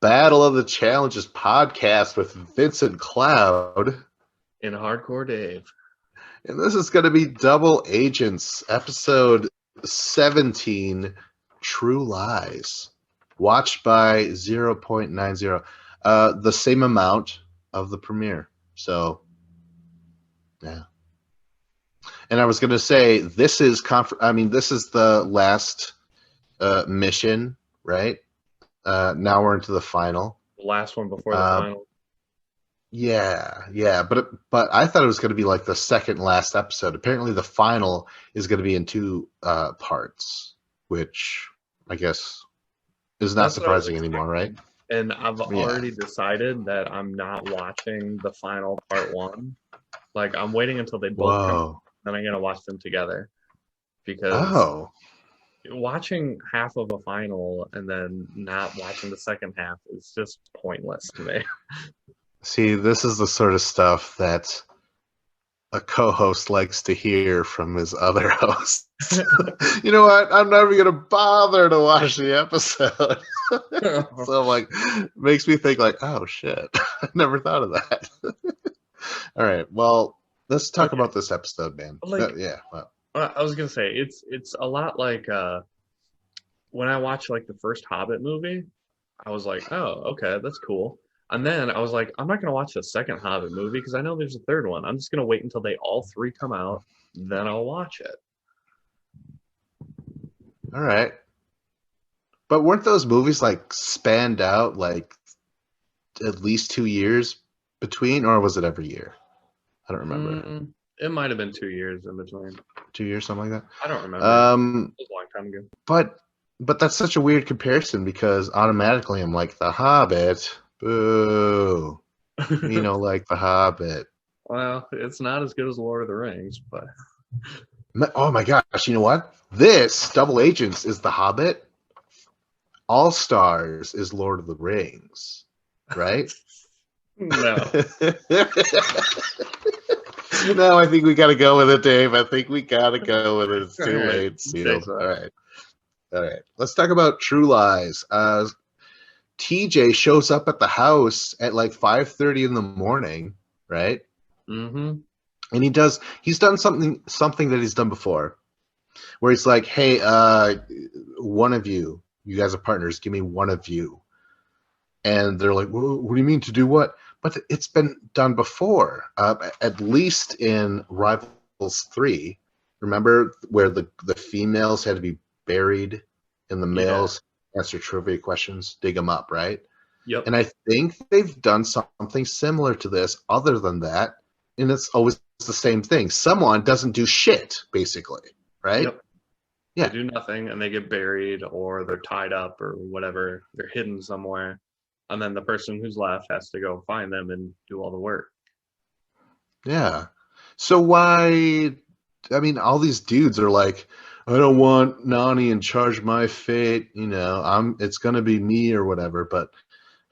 Battle of the Challenges podcast with Vincent Cloud. And Hardcore Dave. And this is going to be Double Agents, episode 17, True Lies. Watched by 0.90. The same amount of the premiere. So, yeah. And I was going to say, this is the last mission, right? Now we're into the final. The last one before the final. Yeah. But I thought it was going to be like the second last episode. Apparently the final is going to be in two parts, which I guess is not surprising anymore, right? And I've already decided that I'm not watching the final part one. Like, I'm waiting until they both come, then I'm going to watch them together. Because watching half of a final and then not watching the second half is just pointless to me. See, this is the sort of stuff that a co-host likes to hear from his other hosts. You know what? I'm not even going to bother to watch the episode. So, like, makes me think, like, oh, shit. I never thought of that. All right. Well, let's talk about this episode, man. I was going to say, it's a lot like when I watched, like, the first Hobbit movie, I was like, oh, okay, that's cool. And then I was like, I'm not going to watch the second Hobbit movie because I know there's a third one. I'm just going to wait until they all three come out, then I'll watch it. All right. But weren't those movies, like, spanned out, like, at least 2 years between, or was it every year? I don't remember. It might have been 2 years in between. 2 years, something like that? I don't remember. It was a long time ago. But that's such a weird comparison because automatically I'm like, The Hobbit... Boo. You know, like The Hobbit. Well, it's not as good as Lord of the Rings, but... Oh my gosh, you know what? This, Double Agents, is The Hobbit. All Stars is Lord of the Rings. Right? No. No, I think we got to go with it, Dave. I think we got to go with it. It's too late. All right. Let's talk about True Lies. TJ shows up at the house at like 5:30 in the morning, right? Mm-hmm. And he's done something that he's done before, where he's like, hey, one of you guys are partners, give me one of you. And they're like, well, what do you mean to do what? But it's been done before, at least in Rivals 3. Remember where the females had to be buried and the males answer trivia questions, dig them up, right? Yep. And I think they've done something similar to this other than that, and it's always the same thing. Someone doesn't do shit, basically, right? Yep. Yeah. They do nothing, and they get buried, or they're tied up, or whatever. They're hidden somewhere. And then the person who's left has to go find them and do all the work. Yeah. So why... I mean, all these dudes are like, I don't want Nani in charge of my fate. You know, it's going to be me or whatever. But,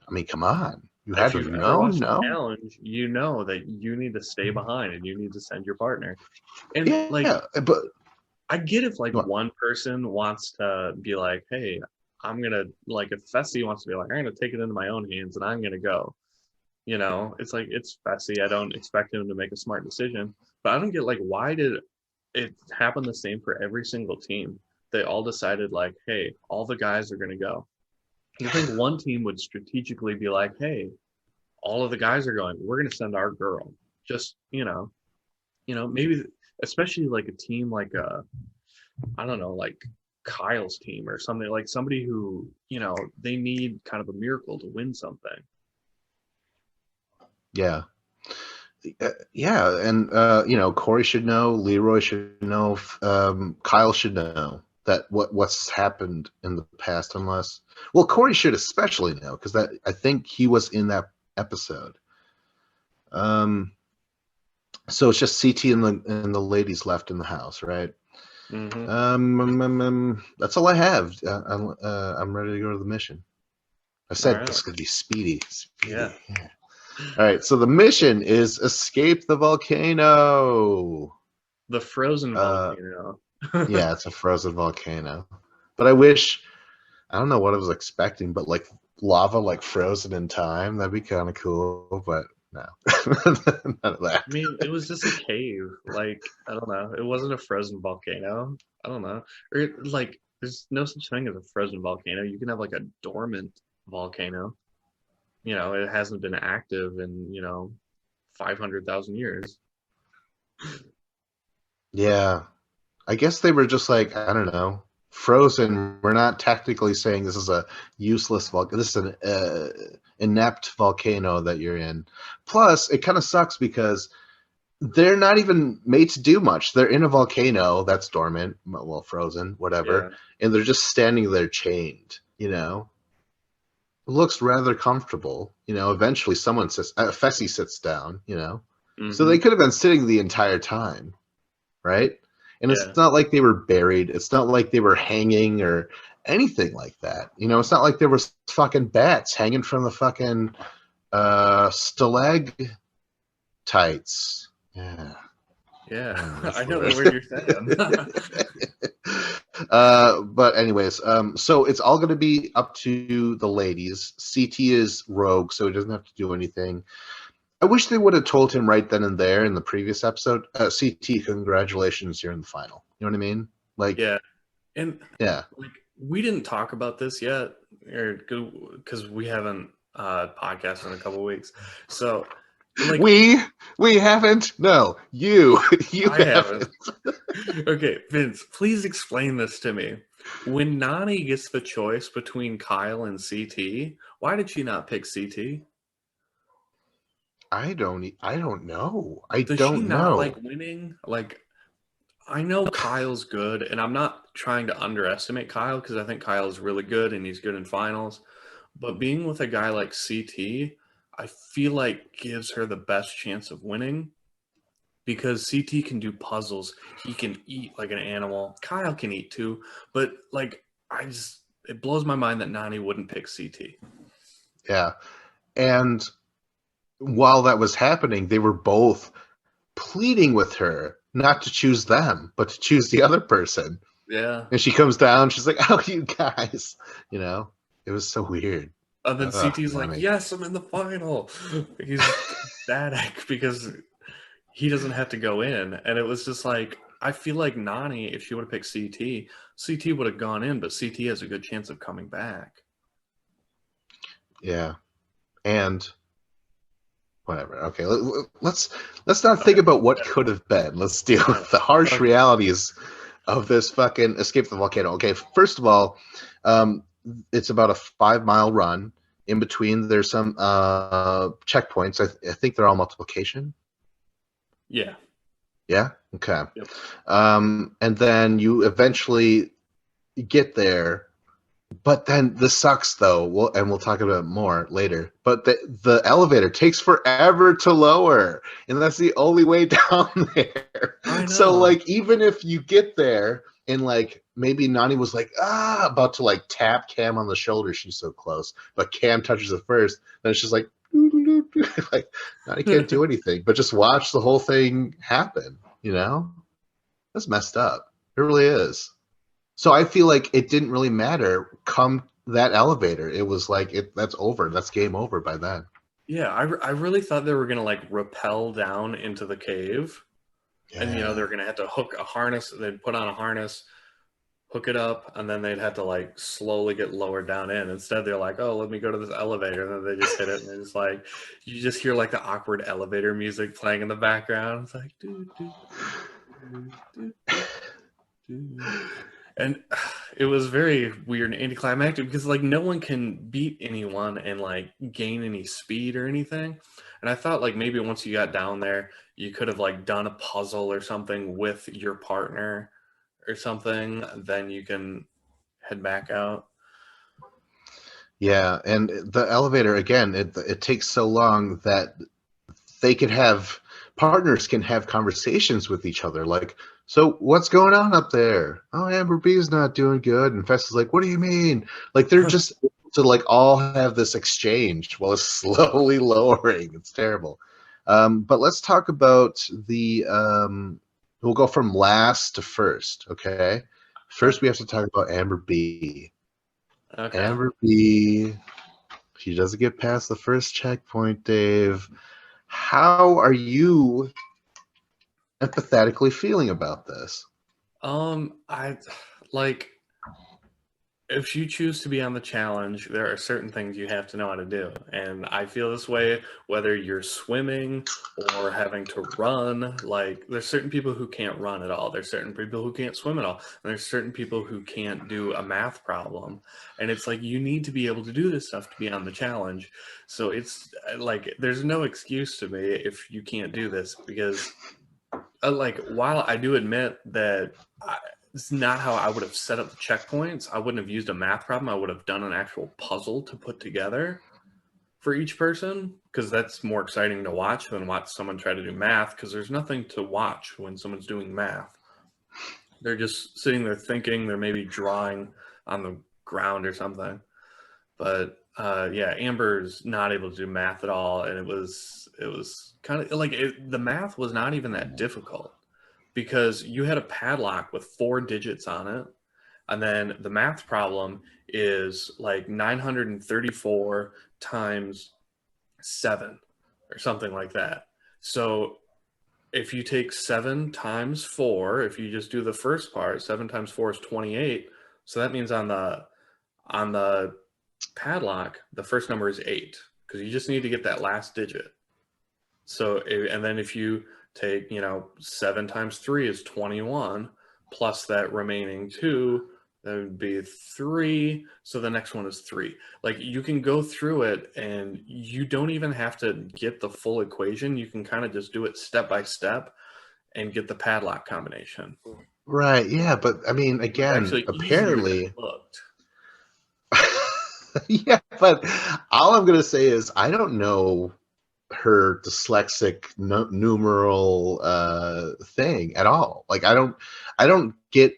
I mean, come on. You had to know. Challenge, you know that you need to stay behind and you need to send your partner. And, but I get if, like, one person wants to be like, hey, I'm going to, like, if Fessy wants to be like, I'm going to take it into my own hands and I'm going to go. You know, it's like, it's Fessy. I don't expect him to make a smart decision. But I don't get, like, why did it happened the same for every single team? They all decided, like, hey, all the guys are going to go. You think one team would strategically be like, hey, all of the guys are going, we're going to send our girl. Just, you know, maybe, especially like a team like, I don't know, like Kyle's team or something, like somebody who, you know, they need kind of a miracle to win something. Yeah. And you know, Corey should know, Leroy should know, Kyle should know that what's happened in the past, unless, well, Corey should especially know because I think he was in that episode. So it's just CT and the ladies left in the house, right? Mm-hmm. That's all I have. I'm ready to go to the mission. I said it's gonna be speedy. Yeah. All right, so the mission is escape the volcano. The frozen volcano. Yeah, it's a frozen volcano. But I don't know what I was expecting, but like lava like frozen in time. That'd be kind of cool, but no, none of that. I mean, it was just a cave. Like, I don't know. It wasn't a frozen volcano. I don't know. Or like, there's no such thing as a frozen volcano. You can have like a dormant volcano. You know, it hasn't been active in, 500,000 years. Yeah, I guess they were just like, I don't know, frozen. We're not technically saying this is a useless volcano. This is an inept volcano that you're in. Plus, it kind of sucks because they're not even made to do much. They're in a volcano that's dormant, well, frozen, whatever, Yeah. and they're just standing there chained. It looks rather comfortable. Eventually someone sits, Fessy sits down. So Hmm. they could have been sitting the entire time, right? And it's Yeah. not like they were buried. It's not like they were hanging or anything like that. It's not like there was fucking bats hanging from the fucking stalactites. Yeah. Yeah. That's I the know the word you're saying. word. But anyways, so it's all going to be up to the ladies. CT is rogue, so he doesn't have to do anything. I wish they would have told him right then and there in the previous episode, CT, congratulations, you're in the final. You know what I mean? Like, Yeah. And yeah. like, we didn't talk about this yet, or because we haven't podcasted in a couple weeks. So, like, We haven't. No, you I haven't. haven't. Okay, Vince, please explain this to me. When Nani gets the choice between Kyle and CT, why did she not pick CT? I don't know. I Does she don't not like know. winning? Like, I know Kyle's good, and I'm not trying to underestimate Kyle because I think Kyle's really good and he's good in finals. But being with a guy like CT, I feel like gives her the best chance of winning because CT can do puzzles. He can eat like an animal. Kyle can eat too, but like it blows my mind that Nani wouldn't pick CT. Yeah. And while that was happening, they were both pleading with her not to choose them, but to choose the other person. Yeah. And she comes down, she's like, "Oh, you guys," it was so weird. And then CT's like, Nani. "Yes, I'm in the final." He's ecstatic because he doesn't have to go in. And it was just like, I feel like Nani, if she would have picked CT would have gone in, but CT has a good chance of coming back. Yeah. And whatever. Okay, let's not think about what could have been. Let's deal with the harsh realities of this fucking escape the volcano. Okay, first of all, it's about a 5-mile run. In between, there's some checkpoints. I think they're all multiplication. Yeah. Yeah. Okay. Yep. And then you eventually get there. But then this sucks, though, we'll talk about it more later. But the elevator takes forever to lower, and that's the only way down there. I know. So, like, even if you get there and, like, maybe Nani was like, about to, like, tap Cam on the shoulder, she's so close, but Cam touches it first, then it's just like, like, Nani can't do anything, but just watch the whole thing happen, That's messed up. It really is. So I feel like it didn't really matter come that elevator. It was like that's over. That's game over by then. Yeah, I really thought they were gonna like rappel down into the cave, and they're gonna have to hook a harness. They'd put on a harness, hook it up, and then they'd have to like slowly get lowered down in. Instead, they're like, "Oh, let me go to this elevator," and then they just hit it, and it's like you just hear like the awkward elevator music playing in the background. It's like, doo, doo, doo, doo, doo, doo. And it was very weird and anticlimactic because like no one can beat anyone and like gain any speed or anything. And I thought like maybe once you got down there, you could have like done a puzzle or something with your partner or something. Then you can head back out. Yeah, and the elevator again, it takes so long that they could have partners can have conversations with each other like, so what's going on up there? Oh, Amber B's not doing good. And Fess is like, what do you mean? Like they're just to like all have this exchange while it's slowly lowering. It's terrible. But let's talk about we'll go from last to first, okay? First we have to talk about Amber B. Okay. Amber B He doesn't get past the first checkpoint, Dave. How are you empathetically feeling about this? I like if you choose to be on the challenge, there are certain things you have to know how to do. And I feel this way whether you're swimming or having to run. Like, there's certain people who can't run at all. There's certain people who can't swim at all. And there's certain people who can't do a math problem. And it's like, you need to be able to do this stuff to be on the challenge. So it's like, there's no excuse to me if you can't do this because, like, while I do admit that it's not how I would have set up the checkpoints. I wouldn't have used a math problem. I would have done an actual puzzle to put together for each person because that's more exciting to watch than watch someone try to do math because there's nothing to watch when someone's doing math. They're just sitting there thinking, they're maybe drawing on the ground or something. But yeah, Amber's not able to do math at all. And it was kind of like the math was not even that difficult. Because you had a padlock with 4 digits on it. And then the math problem is like 934 times 7 or something like that. So if you take 7 times 4, if you just do the first part, 7 times 4 is 28. So that means on the padlock, the first number is 8 because you just need to get that last digit. So, and then if you take, 7 times 3 is 21, plus that remaining 2, that would be 3. So the next one is 3. Like, you can go through it and you don't even have to get the full equation. You can kind of just do it step by step and get the padlock combination. Right, yeah, but I mean, again, apparently. Yeah, but all I'm going to say is I don't know her dyslexic numeral thing at all. Like, I don't get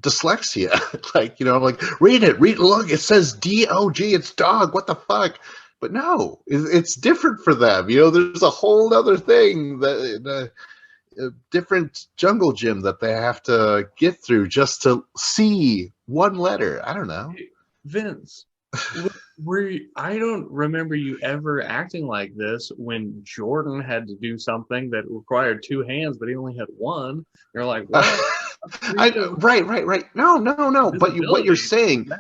dyslexia. Like, I'm like, read it, look, it says D-O-G, it's dog, what the fuck? But no, it's different for them. There's a whole other thing, that a different jungle gym that they have to get through just to see one letter. I don't know. Vince, I don't remember you ever acting like this when Jordan had to do something that required 2 hands, but he only had 1. You're like, what? Right. No. But what you're saying,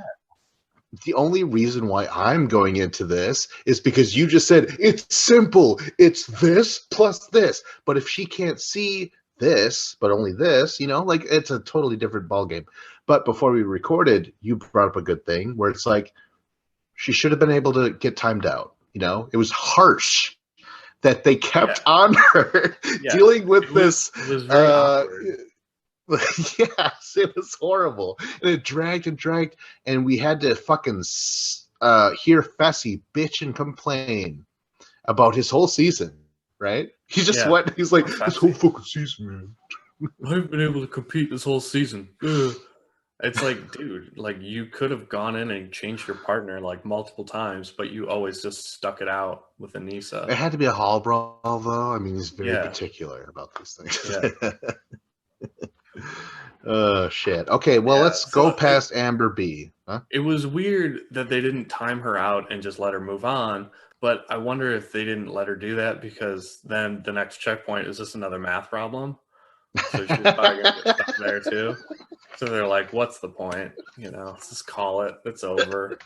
the only reason why I'm going into this is because you just said it's simple. It's this plus this. But if she can't see this, but only this, like, it's a totally different ballgame. But before we recorded, you brought up a good thing where it's like, she should have been able to get timed out. It was harsh that they kept on her dealing with this. It was very awkward. Yes, it was horrible. And it dragged, and we had to fucking hear Fessy bitch and complain about his whole season, right? He just went, he's like, this whole fucking season, man. I haven't been able to compete this whole season. Ugh. It's like, dude, like, you could have gone in and changed your partner like multiple times, but you always just stuck it out with Anissa. It had to be a hall brawl, though. I mean, he's very particular about these things. Yeah. Oh, shit. Okay, well, let's go past Amber B. Huh? It was weird that they didn't time her out and just let her move on, but I wonder if they didn't let her do that because then the next checkpoint is just another math problem. So she's probably going to get stuck there, too. So they're like, what's the point? Let's just call it. It's over.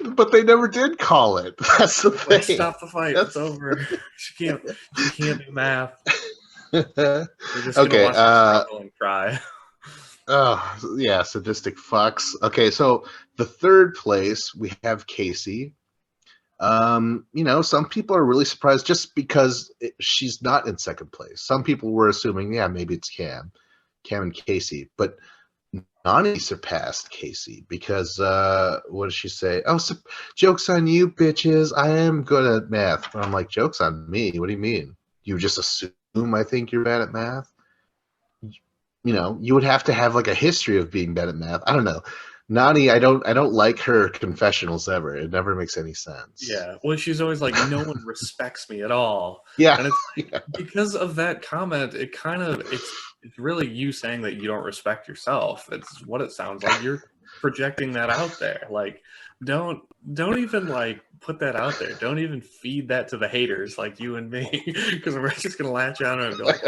But they never did call it. That's the thing. Let's stop the fight. It's over. She can't do math. You're just going to watch her struggle and cry. Oh, yeah, sadistic fucks. Okay, so the third place, we have Casey. Some people are really surprised just because she's not in second place. Some people were assuming, maybe it's Cam and Casey, but Nany surpassed Casey because what did she say? Oh, joke's on you, bitches. I am good at math. And I'm like, joke's on me. What do you mean? You just assume I think you're bad at math? You would have to have like a history of being bad at math. I don't know. Nany, I don't like her confessionals ever. It never makes any sense. Yeah. Well, she's always like, no one respects me at all. Yeah. And it's like, because of that comment, it's really you saying that you don't respect yourself. It's what it sounds like. You're projecting that out there. Like, don't don't even like put that out there. Don't even feed that to the haters like you and me, because we're just gonna latch on and be like,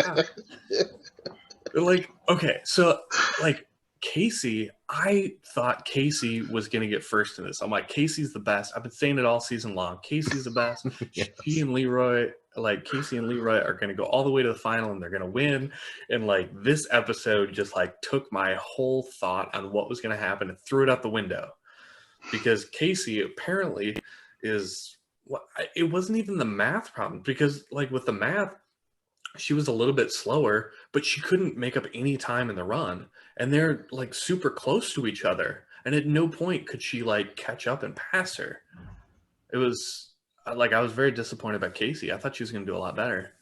like, okay, so like Casey, I thought Casey was gonna get first in this. I'm like, Casey's the best. I've been saying it all season long. Casey's the best. Yes. She and Leroy, like Casey and Leroy, are gonna go all the way to the final and they're gonna win. And like this episode just like took my whole thought on what was gonna happen and threw it out the window. Because Casey apparently is it wasn't even the math problem, because like with the math she was a little bit slower, but she couldn't make up any time in the run, and they're like super close to each other, and at no point could she like catch up and pass her. It was like I was very disappointed by Casey. I thought she was going to do a lot better.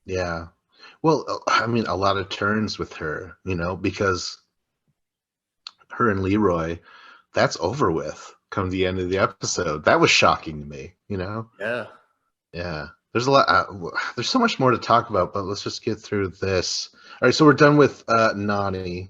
Yeah. Well, I mean, a lot of turns with her, because her and Leroy, that's over with come the end of the episode. That was shocking to me, Yeah. Yeah. There's a lot. There's so much more to talk about, but let's just get through this. All right, so we're done with Nany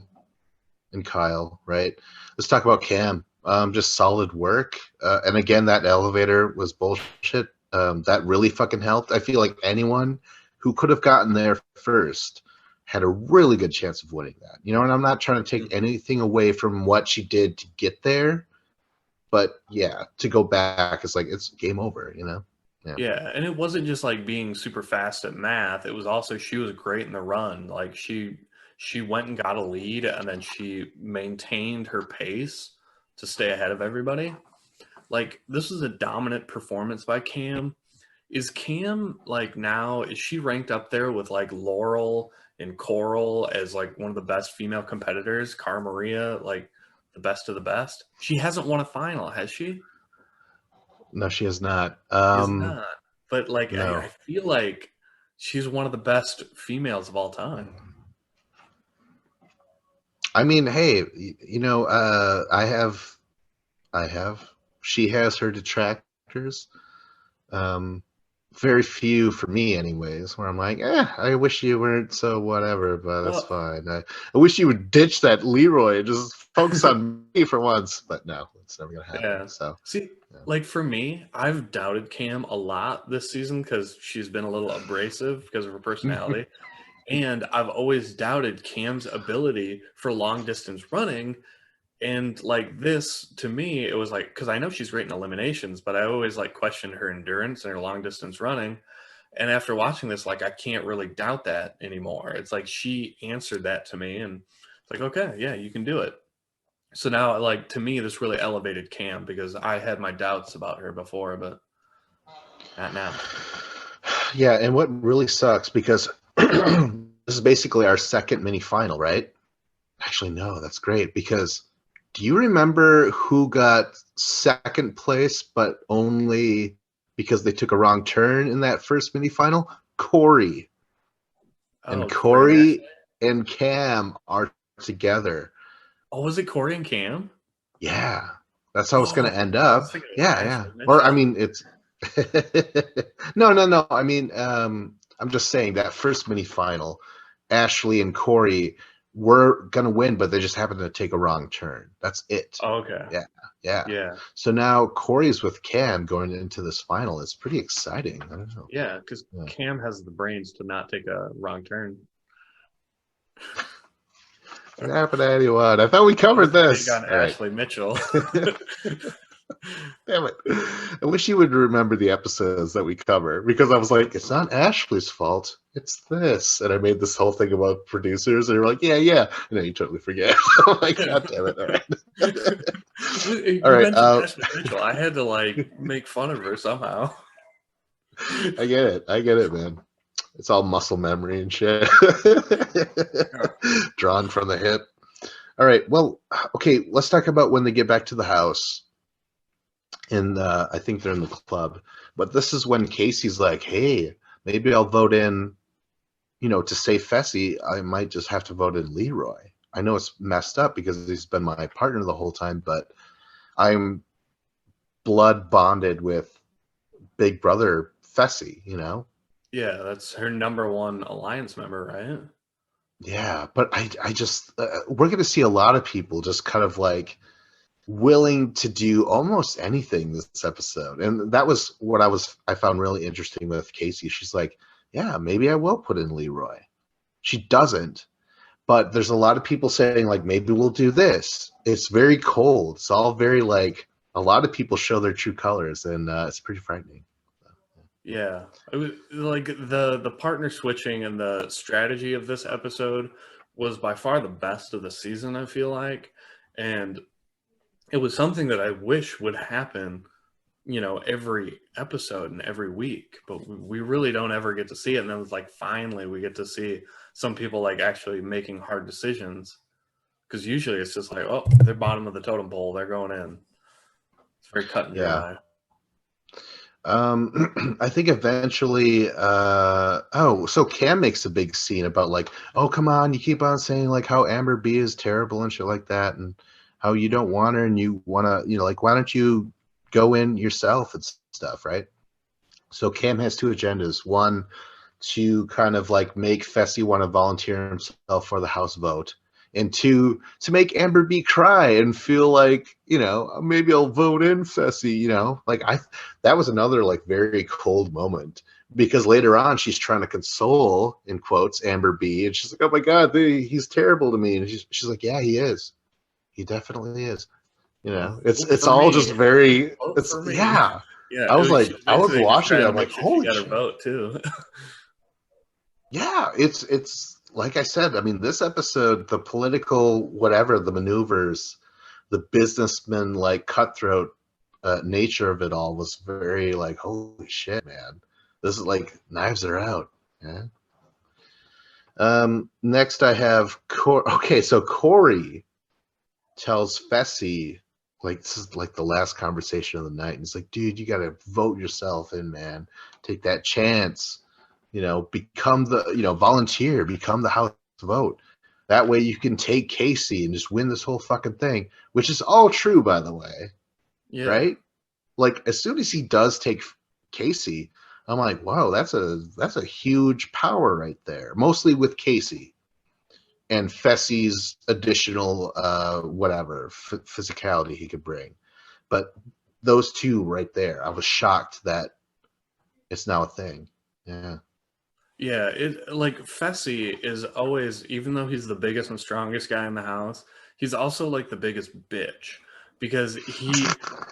and Kyle, right? Let's talk about Cam. Just solid work. And again, that elevator was bullshit. That really fucking helped. I feel like anyone who could have gotten there first had a really good chance of winning that. And I'm not trying to take anything away from what she did to get there, but yeah, to go back, it's like it's game over, Yeah, and it wasn't just like being super fast at math. It was also she was great in the run. Like she went and got a lead, and then she maintained her pace to stay ahead of everybody. Like this was a dominant performance by Cam. Is Cam like now, is she ranked up there with like Laurel and Coral as like one of the best female competitors? Cara Maria, like the best of the best? She hasn't won a final, has she? No, she is not. Is not. But like No. I feel like she's one of the best females of all time. I mean, hey, I have. She has her detractors. Very few for me, anyways. Where I'm like, I wish you weren't so whatever, but that's fine. I wish you would ditch that Leroy and just focus on me for once. But no, it's never gonna happen. Yeah. So see, like for me, I've doubted Cam a lot this season because she's been a little abrasive because of her personality. And I've always doubted Cam's ability for long distance running. And like this, to me, it was like, because I know she's great in eliminations, but I always like questioned her endurance and her long distance running. And after watching this, like I can't really doubt that anymore. It's like she answered that to me, and it's like, okay, yeah, you can do it. So now, like to me, this really elevated Cam because I had my doubts about her before, but not now. Yeah, and what really sucks, because this is basically our second mini final, right? Actually, no, that's great, because do you remember who got second place, but only because they took a wrong turn in that first mini final? Corey. And Corey and Cam are together. Oh, was it Corey and Cam? Yeah. That's how it's going to end up. Yeah. Or, I mean, it's... No. I mean, I'm just saying that first mini final, Ashley and Corey were going to win, but they just happened to take a wrong turn. That's it. Oh, okay. Yeah. So now Corey's with Cam going into this final. It's pretty exciting. I don't know. Yeah, because Cam has the brains to not take a wrong turn. What happened to anyone? I thought we covered this. On Ashley Mitchell. Damn it. I wish you would remember the episodes that we cover, because I was like, it's not Ashley's fault. It's this. And I made this whole thing about producers, and you're like, yeah. And then you totally forget. I'm like, God damn it. All right. All right. Ashley Mitchell. I had to like make fun of her somehow. I get it, man. It's all muscle memory and shit. Drawn from the hip. All right. Well, okay, let's talk about when they get back to the house. And I think they're in the club. But this is when Casey's like, hey, maybe I'll vote in, to save Fessy, I might just have to vote in Leroy. I know it's messed up because he's been my partner the whole time, but I'm blood bonded with Big Brother Fessy, Yeah, that's her number one alliance member, right? Yeah, but I just we're going to see a lot of people just kind of like willing to do almost anything this episode. And that was what I found really interesting with Casey. She's like, yeah, maybe I will put in Leroy. She doesn't, but there's a lot of people saying like, maybe we'll do this. It's very cold. It's all very like, a lot of people show their true colors, and it's pretty frightening. Yeah, it was like the partner switching and the strategy of this episode was by far the best of the season, I feel like. And it was something that I wish would happen, every episode and every week, but we really don't ever get to see it. And then it's like, finally, we get to see some people like actually making hard decisions, because usually it's just like, oh, they're bottom of the totem pole, they're going in. It's very cut and dry. I think eventually, so Cam makes a big scene about like, oh, come on, you keep on saying like how Amber B is terrible and shit like that, and how you don't want her and you want to, like, why don't you go in yourself and stuff, right? So Cam has two agendas. One, to kind of like make Fessy want to volunteer himself for the House vote. And two, to make Amber B cry and feel like, maybe I'll vote in Fessy, like that was another like very cold moment, because later on she's trying to console, in quotes, Amber B, and she's like, oh my God, he's terrible to me. And she's like, yeah, he is. He definitely is. It's all me. Just very, it's, yeah. Yeah. I was like, I was watching it. I'm like, holy shit. She got her vote too. Yeah. It's, like I said, I mean, this episode, the political, whatever, the maneuvers, the businessman, like cutthroat nature of it all was very like, holy shit, man. This is like, knives are out. Yeah. Next I have, so Corey tells Fessy, like, this is like the last conversation of the night. And he's like, dude, you got to vote yourself in, man. Take that chance. Become the, volunteer, become the House vote. That way you can take Casey and just win this whole fucking thing, which is all true, by the way. Yeah. Right? Like, as soon as he does take Casey, I'm like, wow, that's a huge power right there. Mostly with Casey and Fessy's additional, physicality he could bring. But those two right there, I was shocked that it's now a thing. Yeah. Yeah, like Fessy is always, even though he's the biggest and strongest guy in the house, he's also like the biggest bitch, because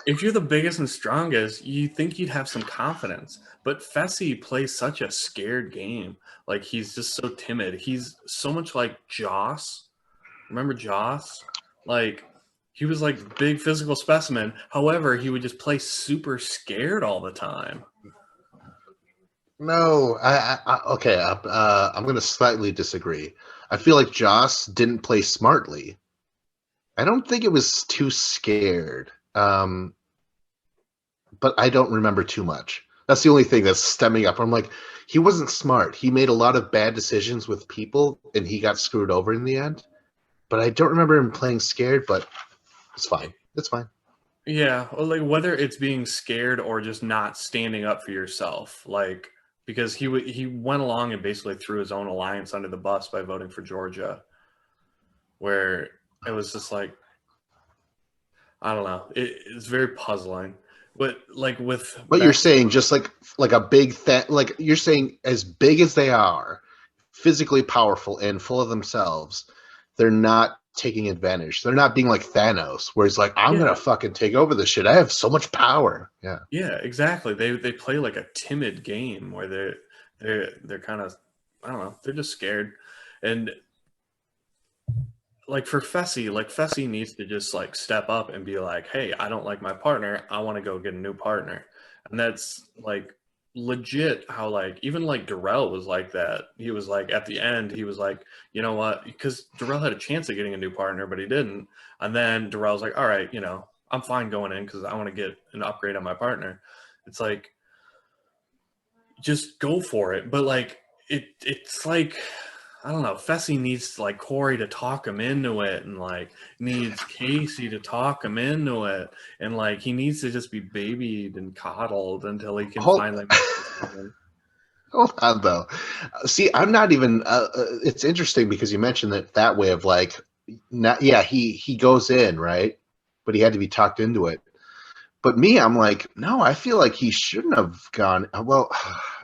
if you're the biggest and strongest, you think you'd have some confidence, but Fessy plays such a scared game. Like, he's just so timid. He's so much like Joss. Remember Joss? Like, he was like big physical specimen. However, he would just play super scared all the time. No, okay. I'm going to slightly disagree. I feel like Joss didn't play smartly. I don't think it was too scared, but I don't remember too much. That's the only thing that's stemming up. I'm like, he wasn't smart. He made a lot of bad decisions with people, and he got screwed over in the end. But I don't remember him playing scared, but it's fine. It's fine. Yeah, well, like, whether it's being scared or just not standing up for yourself, like, because he went along and basically threw his own alliance under the bus by voting for Georgia, where it was just like, I don't know, it's very puzzling. But like you're saying, just like a big like you're saying, as big as they are, physically powerful and full of themselves, they're not taking advantage. They're not being like Thanos, where he's like, I'm gonna fucking take over this shit. I have so much power. Yeah, exactly. They play like a timid game where they're kind of, I don't know, they're just scared. And like for Fessy, Fessy needs to just like step up and be like, hey, I don't like my partner, I want to go get a new partner. And that's like legit how like even like Darrell was like that. He was like, at the end, he was like, you know what, because Darrell had a chance of getting a new partner, but he didn't. And then Darrell's like, all right, I'm fine going in because I want to get an upgrade on my partner. It's like, just go for it. But like it's like, I don't know, Fessy needs like Corey to talk him into it, and like needs Casey to talk him into it, and like he needs to just be babied and coddled until he can finally Hold on, though. See, I'm not even it's interesting because you mentioned that way of like, he goes in, right? but he had to be talked into it. But me, I'm like, no, I feel like he shouldn't have gone. Well,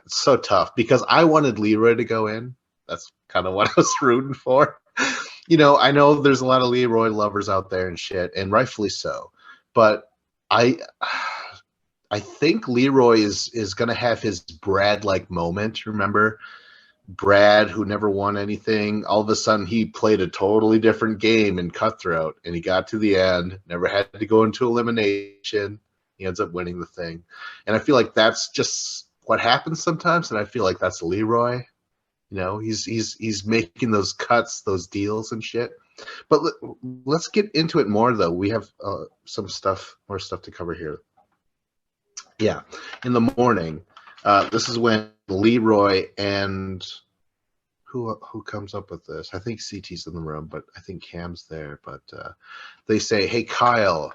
it's so tough because I wanted Leroy to go in. That's kind of what I was rooting for. I know there's a lot of Leroy lovers out there and shit, and rightfully so. But I think Leroy is going to have his Brad-like moment. Remember? Brad, who never won anything, all of a sudden he played a totally different game in Cutthroat, and he got to the end, never had to go into elimination. He ends up winning the thing. And I feel like that's just what happens sometimes, and I feel like that's Leroy. He's making those cuts, those deals and shit. But let's get into it more, though. We have more stuff to cover here. Yeah, in the morning, this is when Leroy and who comes up with this? I think CT's in the room, but I think Cam's there. But they say, "Hey, Kyle,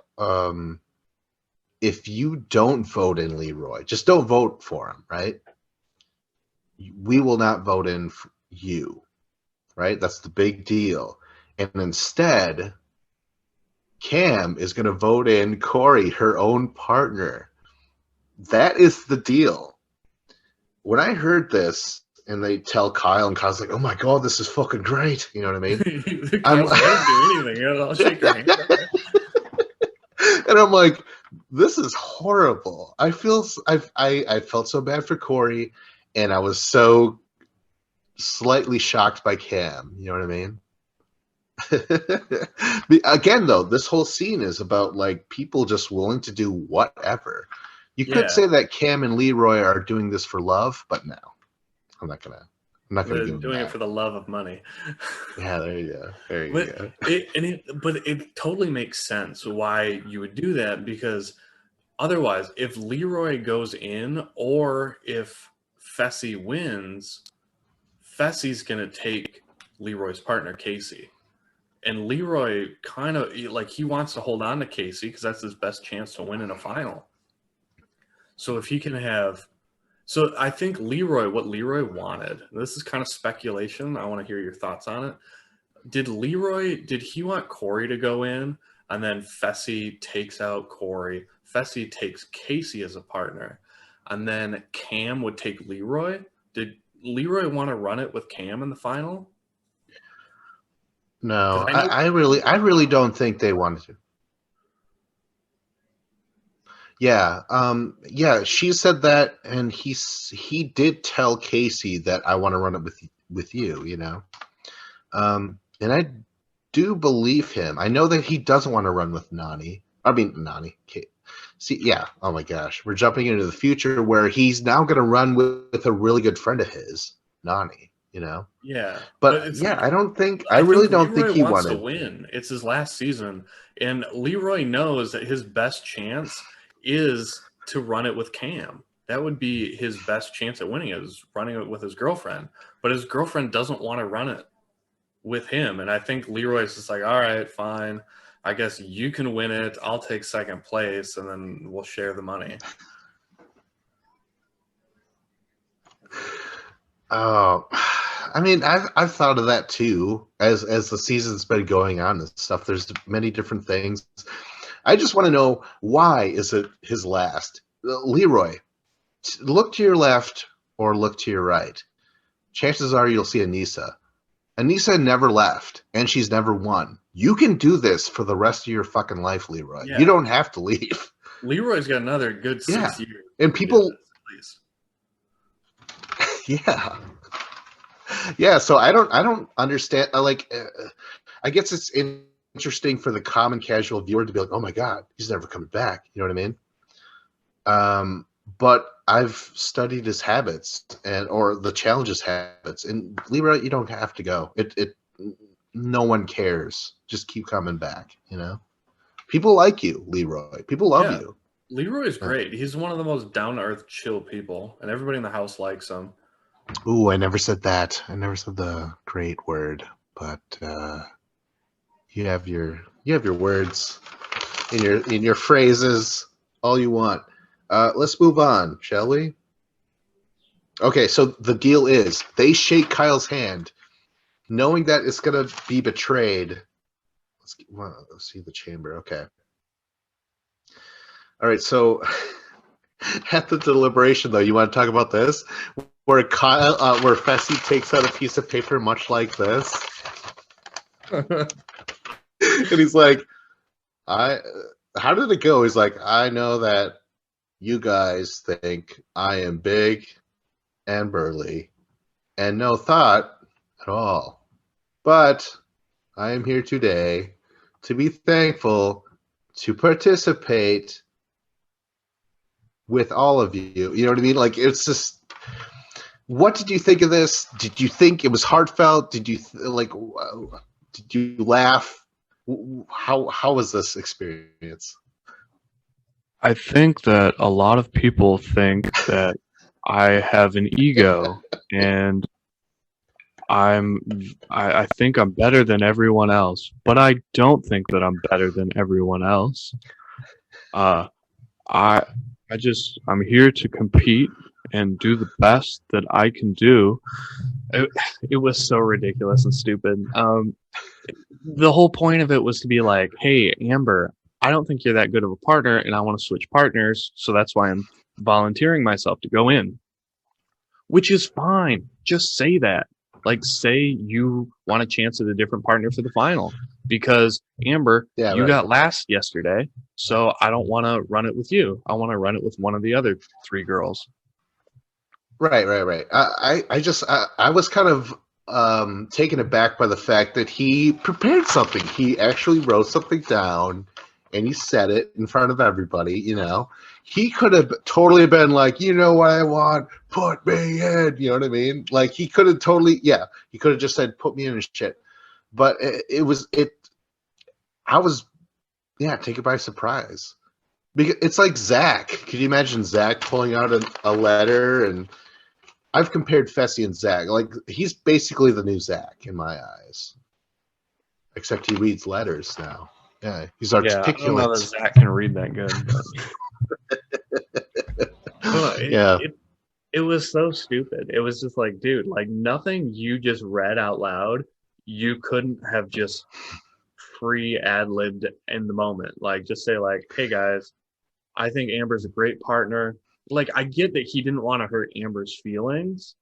if you don't vote in Leroy, just don't vote for him, right? We will not vote in for you, right? That's the big deal. And instead, Cam is going to vote in Corey, her own partner. That is the deal." When I heard this, and they tell Kyle, and Kyle's like, "Oh my god, this is fucking great." You know what I mean? I don't do anything. I'll shake your hand. And I'm like, this is horrible. I felt so bad for Corey, and I was so slightly shocked by Cam. You know what I mean? Again, though, this whole scene is about like people just willing to do whatever. You could say that Cam and Leroy are doing this for love, but no, I'm not gonna They're do doing that. it for the love of money. Yeah, there you go. But it totally makes sense why you would do that, because otherwise, if Leroy goes in or if Fessy wins, Fessy's gonna take Leroy's partner Casey, and Leroy kind of like he wants to hold on to Casey because that's his best chance to win in a final. So if he can have, so I think what Leroy wanted, this is kind of speculation. I want to hear your thoughts on it. Did he want Corey to go in, and then Fessy takes out Corey? Fessy takes Casey as a partner, and then Cam would take Leroy. Did Leroy want to run it with Cam in the final? No, I really don't think they wanted to. Yeah, she said that, and he did tell Casey that I want to run it with you, and I do believe him. I know that he doesn't want to run with Nany. See, yeah. Oh my gosh, we're jumping into the future where he's now going to run with a really good friend of his, Nany. Yeah, but yeah, like, I really don't think he wants wanted to win. It's his last season, and Leroy knows that his best chance is to run it with Cam. That would be his best chance at winning, is running it with his girlfriend. But his girlfriend doesn't want to run it with him. And I think Leroy's just like, all right, fine. I guess you can win it. I'll take second place, and then we'll share the money. Oh, I mean, I've thought of that too as the season's been going on and stuff. There's many different things. I just want to know, why is it his last? Leroy, look to your left or look to your right. Chances are you'll see Aneesa. Aneesa never left, and she's never won. You can do this for the rest of your fucking life, Leroy. Yeah. You don't have to leave. Leroy's got another good 6 years. And people... Yeah. Yeah, so I don't understand. I guess it's interesting for the common casual viewer to be like, oh my god, he's never coming back. You know what I mean? But I've studied his habits or the challenges habits, and Leroy, you don't have to go. No one cares. Just keep coming back. People like you, Leroy. People love you. Leroy's great. He's one of the most down to earth, chill people, and everybody in the house likes him. Ooh, I never said that. I never said the great word, but you have your words in your phrases all you want. Let's move on, shall we? Okay, so the deal is they shake Kyle's hand, knowing that it's gonna be betrayed. Let's see the chamber. Okay. All right, so at the deliberation, though, you want to talk about this, where Kyle, where Fessy takes out a piece of paper, much like this, and he's like, "I, how did it go?" He's like, "I know that you guys think I am big and burly, and no thought at all, but I am here today to be thankful to participate with all of you." You know what I mean? Like, it's just. What did you think of this? Did you think it was heartfelt? Did you Did you laugh? How was this experience? I think that a lot of people think that I have an ego and I think I'm better than everyone else, but I don't think that I'm better than everyone else. Uh, I I'm here to compete and do the best that I can do. It was so ridiculous and stupid. The whole point of it was to be like, hey, Amber, I don't think you're that good of a partner, and I want to switch partners, so that's why I'm volunteering myself to go in. Which is fine. Just say that. Like, say you want a chance at a different partner for the final. Because, Amber, Yeah, you right. got last yesterday, so I don't want to run it with you. I want to run it with one of the other three girls. Right. I was kind of taken aback by the fact that he prepared something. He actually wrote something down and he said it in front of everybody. You know, he could have totally been like, you know what I want, put me in. You know what I mean? Like, he could have totally, yeah, he could have just said, put me in and shit. But I was, yeah, taken by surprise. Because it's like Zach. Could you imagine Zach pulling out a letter? And I've compared Fessy and Zach. Like, he's basically the new Zach in my eyes, except he reads letters now. Yeah, he's articulate. Yeah, I don't know that Zach can read that good. But Yeah. It was so stupid. It was just like, dude, like nothing you just read out loud, you couldn't have just free ad-libbed in the moment. Like, just say like, hey guys, I think Amber's a great partner. Like, I get that he didn't want to hurt Amber's feelings,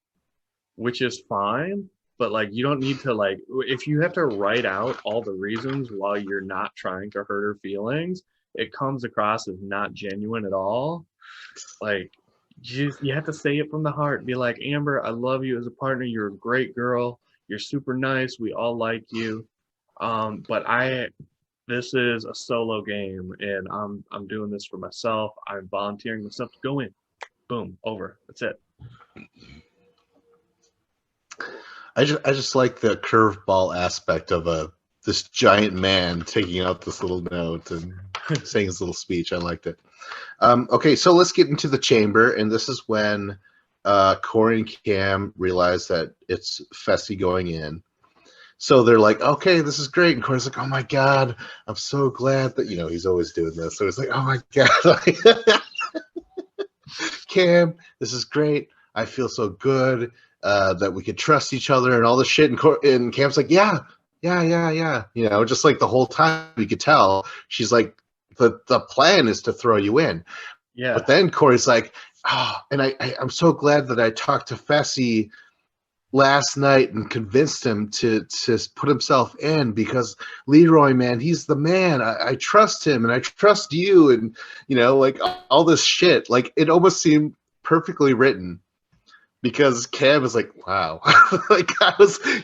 which is fine, but like, you don't need to, like, if you have to write out all the reasons while you're not trying to hurt her feelings, it comes across as not genuine at all. Like, you have to say it from the heart. Be like, Amber, I love you as a partner. You're a great girl. You're super nice. We all like you. But this is a solo game, and I'm doing this for myself. I'm volunteering myself to go in. Boom, over. That's it. I just like the curveball aspect of this giant man taking out this little note and saying his little speech. I liked it. Okay, so let's get into the chamber, and this is when Corey and Cam realize that it's Fessy going in. So they're like, okay, this is great. And Corey's like, oh my God, I'm so glad that, he's always doing this. So he's like, oh my God. Cam, this is great. I feel so good that we could trust each other and all this shit. And Cam's like, yeah. Just like the whole time you could tell, she's like, the plan is to throw you in. Yeah. But then Corey's like, and I'm so glad that I talked to Fessy last night and convinced him to put himself in, because Leroy, man, he's the man. I trust him and I trust you, and like all this shit. Like, it almost seemed perfectly written, because Cam was like, wow, like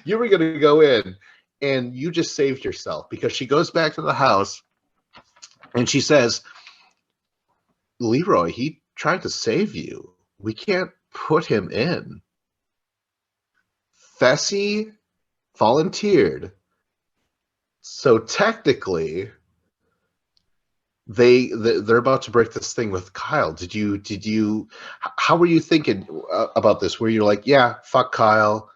you were gonna go in and you just saved yourself, because she goes back to the house and she says, Leroy, he tried to save you. We can't put him in. Fessy volunteered, so technically they're about to break this thing with Kyle. Did you how were you thinking about this? Where you're like, yeah, fuck Kyle,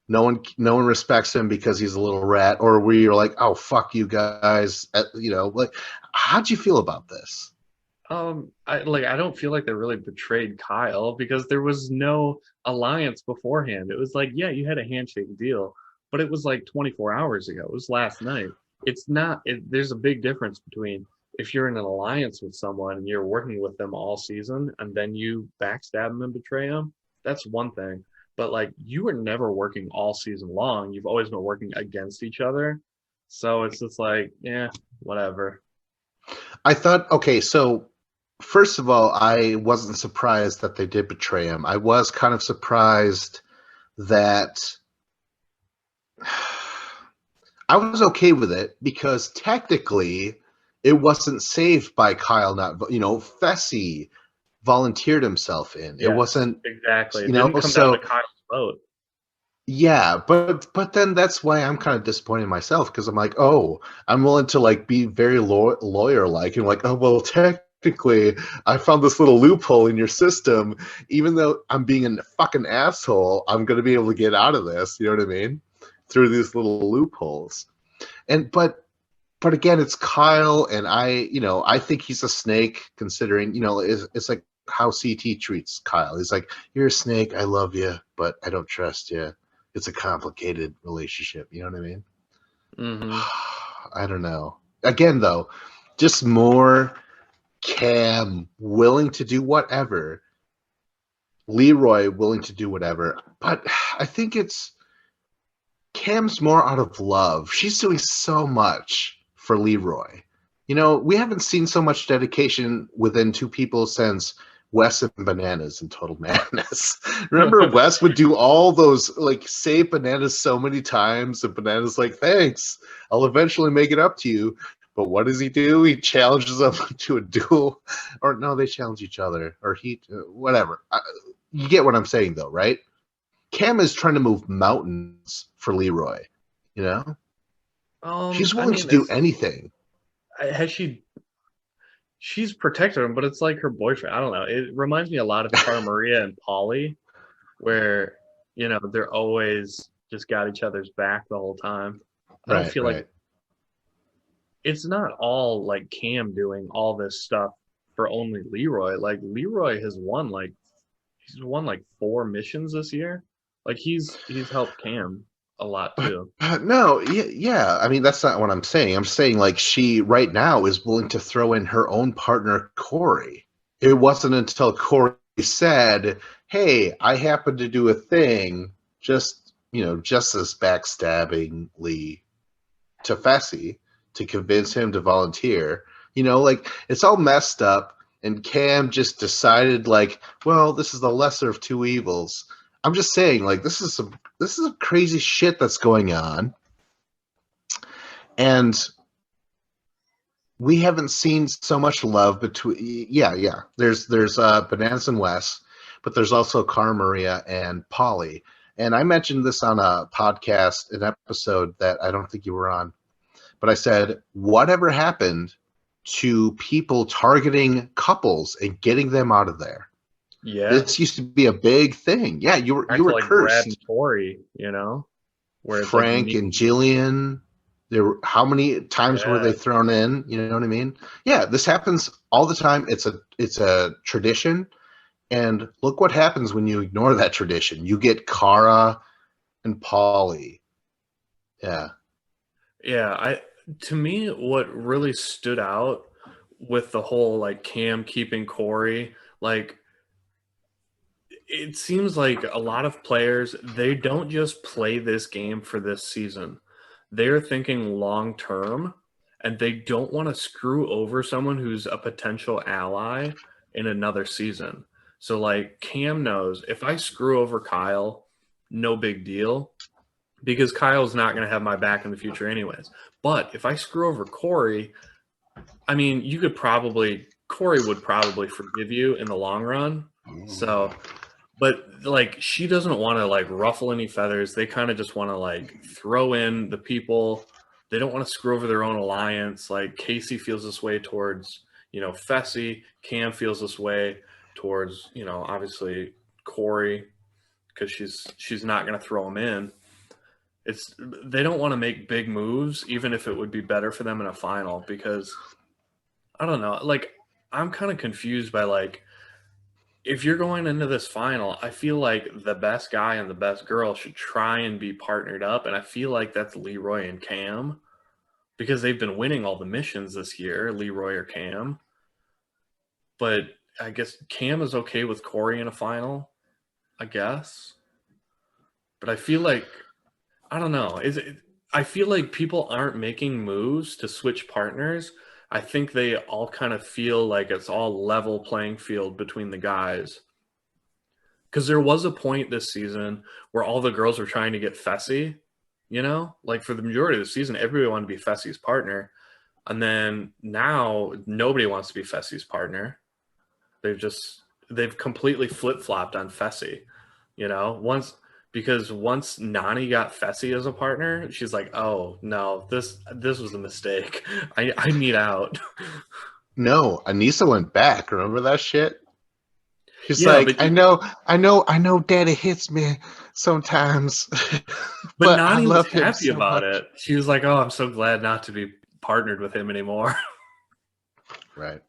no one respects him because he's a little rat, or were you like, oh, fuck you guys, like, how'd you feel about this? I don't feel like they really betrayed Kyle, because there was no alliance beforehand. It was like, yeah, you had a handshake deal, but it was like 24 hours ago. It was last night. It's not. There's a big difference between if you're in an alliance with someone and you're working with them all season and then you backstab them and betray them, that's one thing. But like you were never working all season long. You've always been working against each other. So it's just like, yeah, whatever. I thought, okay, so first of all, I wasn't surprised that they did betray him. I was kind of surprised that I was okay with it because technically it wasn't saved by Kyle. Not, Fessy volunteered himself in. It Yes, wasn't, exactly. It you know, didn't come down so to Kyle's vote. yeah, but then that's why I'm kind of disappointed in myself because I'm like, oh, I'm willing to like be very lawyer like and like, oh well, technically I found this little loophole in your system, even though I'm being a fucking asshole, I'm gonna be able to get out of this. You know what I mean? Through these little loopholes, and but again, it's Kyle, and I think he's a snake considering it's like how CT treats Kyle. He's like, you're a snake, I love you, but I don't trust you. It's a complicated relationship. You know what I mean? Mm-hmm. I don't know. Again, though, just more Cam willing to do whatever, Leroy willing to do whatever. But I think it's Cam's more out of love. She's doing so much for Leroy. We haven't seen so much dedication within two people since Wes and Bananas and Total Madness. Remember, Wes would do all those, like, say Bananas so many times, and Bananas like, thanks, I'll eventually make it up to you. But what does he do? He challenges them to a duel. Or no, they challenge each other. Or whatever. You get what I'm saying, though, right? Cam is trying to move mountains for Leroy. She's willing to do anything. Has she's protected him, but it's like her boyfriend. I don't know. It reminds me a lot of Cara Maria and Polly, where they're always just got each other's back the whole time. I don't feel like it's not all like Cam doing all this stuff for only Leroy. Like Leroy has won like 4 missions this year. Like he's helped Cam a lot too. No, yeah. I mean, that's not what I'm saying. I'm saying like she right now is willing to throw in her own partner, Corey. It wasn't until Corey said, "Hey, I happen to do a thing," just as backstabbingly to Fessy to convince him to volunteer. Like it's all messed up, and Cam just decided like, well, this is the lesser of two evils. I'm just saying, like, this is crazy shit that's going on, and we haven't seen so much love between. Yeah. There's Bananas and Wes, but there's also Cara Maria and Polly. And I mentioned this on a podcast, an episode that I don't think you were on, but I said, whatever happened to people targeting couples and getting them out of there? Yeah, this used to be a big thing. Yeah, you were like cursed. Brad and Tori, where Frank and Jillian. How many times were they thrown in? You know what I mean? Yeah, this happens all the time. It's a tradition, and look what happens when you ignore that tradition. You get Cara and Polly. Yeah. To me, what really stood out with the whole like Cam keeping Corey, like it seems like a lot of players, they don't just play this game for this season. They're thinking long term, and they don't want to screw over someone who's a potential ally in another season. So like Cam knows, if I screw over Kyle, no big deal, because Kyle's not going to have my back in the future anyways. But if I screw over Corey, I mean, Corey would probably forgive you in the long run. So, but like she doesn't want to like ruffle any feathers. They kind of just want to like throw in the people. They don't want to screw over their own alliance. Like Casey feels this way towards, Fessy. Cam feels this way towards, obviously Corey, because she's not going to throw him in. They don't want to make big moves, even if it would be better for them in a final, because I don't know. Like, I'm kind of confused by like, if you're going into this final, I feel like the best guy and the best girl should try and be partnered up. And I feel like that's Leroy and Cam. because they've been winning all the missions this year, Leroy or Cam. But I guess Cam is okay with Corey in a final, I guess. But I feel like, I don't know. I feel like people aren't making moves to switch partners. I think they all kind of feel like it's all level playing field between the guys. Because there was a point this season where all the girls were trying to get Fessy, like for the majority of the season, everybody wanted to be Fessy's partner. And then now nobody wants to be Fessy's partner. They've completely flip-flopped on Fessy, because once Nani got Fessy as a partner, she's like, oh no, this was a mistake. I need out. No, Anissa went back. Remember that shit? She's Yeah, like, I know daddy hits me sometimes. but I Nani love was him happy so about much. it. She was like, oh, I'm so glad not to be partnered with him anymore. Right.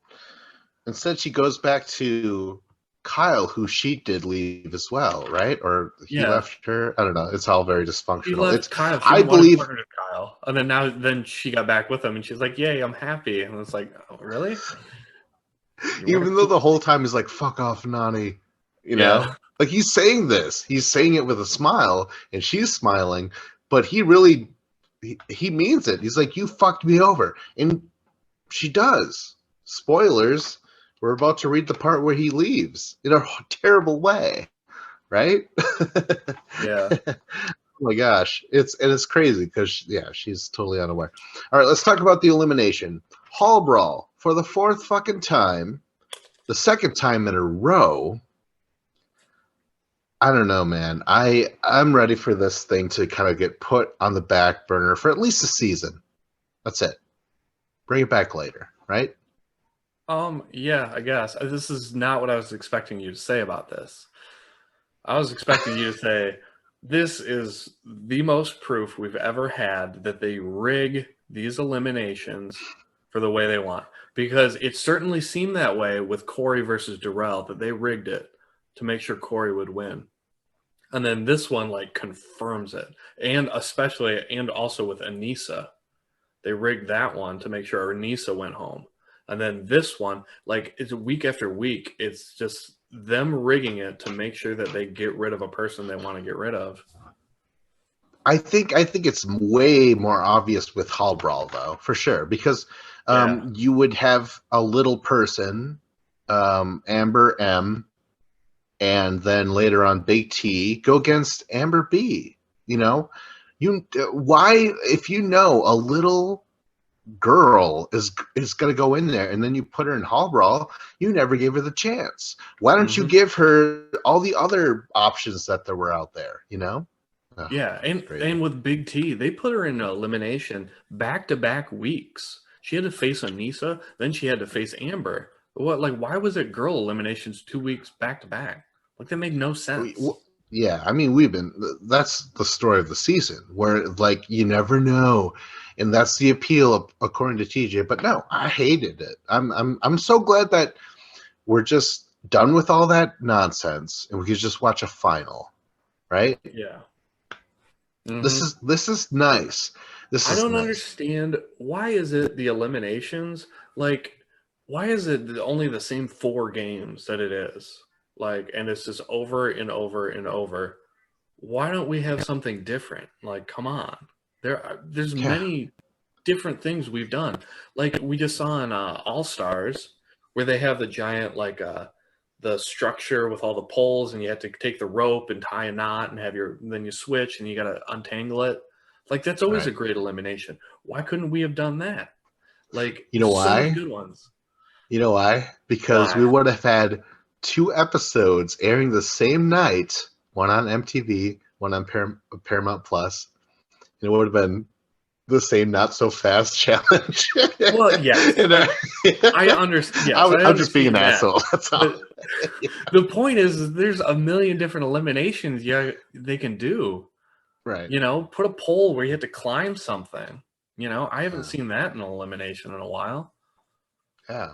Instead, she goes back to Kyle, who she did leave as well, right? Or he Yeah. left her. I don't know. It's all very She diffunctional. left Kyle. She I didn't want to believe, partner with Kyle. And then she got back with him and she's like, yay, I'm happy. And it's like, oh, really? even though the whole time he's like, fuck off, Nani, Yeah. like he's saying this, he's saying it with a smile, and she's smiling, but he really, he means it. He's like, you fucked me over, and she does. Spoilers. We're about to read the part where he leaves in a terrible way, right? Yeah. Oh my gosh, it's crazy because she's totally unaware. All right, let's talk about the elimination. Hall Brawl for the fourth fucking time, the second time in a row. I don't know, man. I'm ready for this thing to kind of get put on the back burner for at least a season. That's it. Bring it back later, right? Yeah, I guess. This is not what I was expecting you to say about this. I was expecting you to say, this is the most proof we've ever had that they rig these eliminations for the way they want. Because it certainly seemed that way with Corey versus Darrell, that they rigged it to make sure Corey would win. And then this one confirms it. And also with Anissa. They rigged that one to make sure Anissa went home. And then this one, it's week after week. It's just them rigging it to make sure that they get rid of a person they want to get rid of. I think it's way more obvious with Hall Brawl, though, for sure, because you would have a little person, Amber M, and then later on Big T go against Amber B. Why, if a little girl is going to go in there and then you put her in Hall Brawl, you never gave her the chance. Why don't you give her all the other options that there were out there, Oh, yeah, and with Big T, they put her in elimination back-to-back weeks. She had to face Anissa, then she had to face Amber. Why was it girl eliminations 2 weeks back-to-back? That made no sense. Yeah, I mean, that's the story of the season, where you never know, and that's the appeal according to TJ. But no, I hated it. I'm so glad that we're just done with all that nonsense and we could just watch a final, right? Yeah. Mm-hmm. This is nice. I don't understand, why is it the eliminations? Why is it only the same 4 games that it is? And it's just over and over and over. Why don't we have something different? Come on. There's many different things we've done. We just saw in All Stars, where they have the giant the structure with all the poles, and you have to take the rope and tie a knot and then you switch and you got to untangle it. That's always a great elimination. Why couldn't we have done that? Why? So many good ones. You know why? Because we would have had 2 episodes airing the same night, one on MTV, one on Paramount Plus, and it would have been the same not so fast challenge. Well, yes. I understand. Yes, I'm just being an asshole. That's all. The point is, there's a million different eliminations they can do. Right. Put a pole where you have to climb something. I haven't seen that in an elimination in a while. Yeah.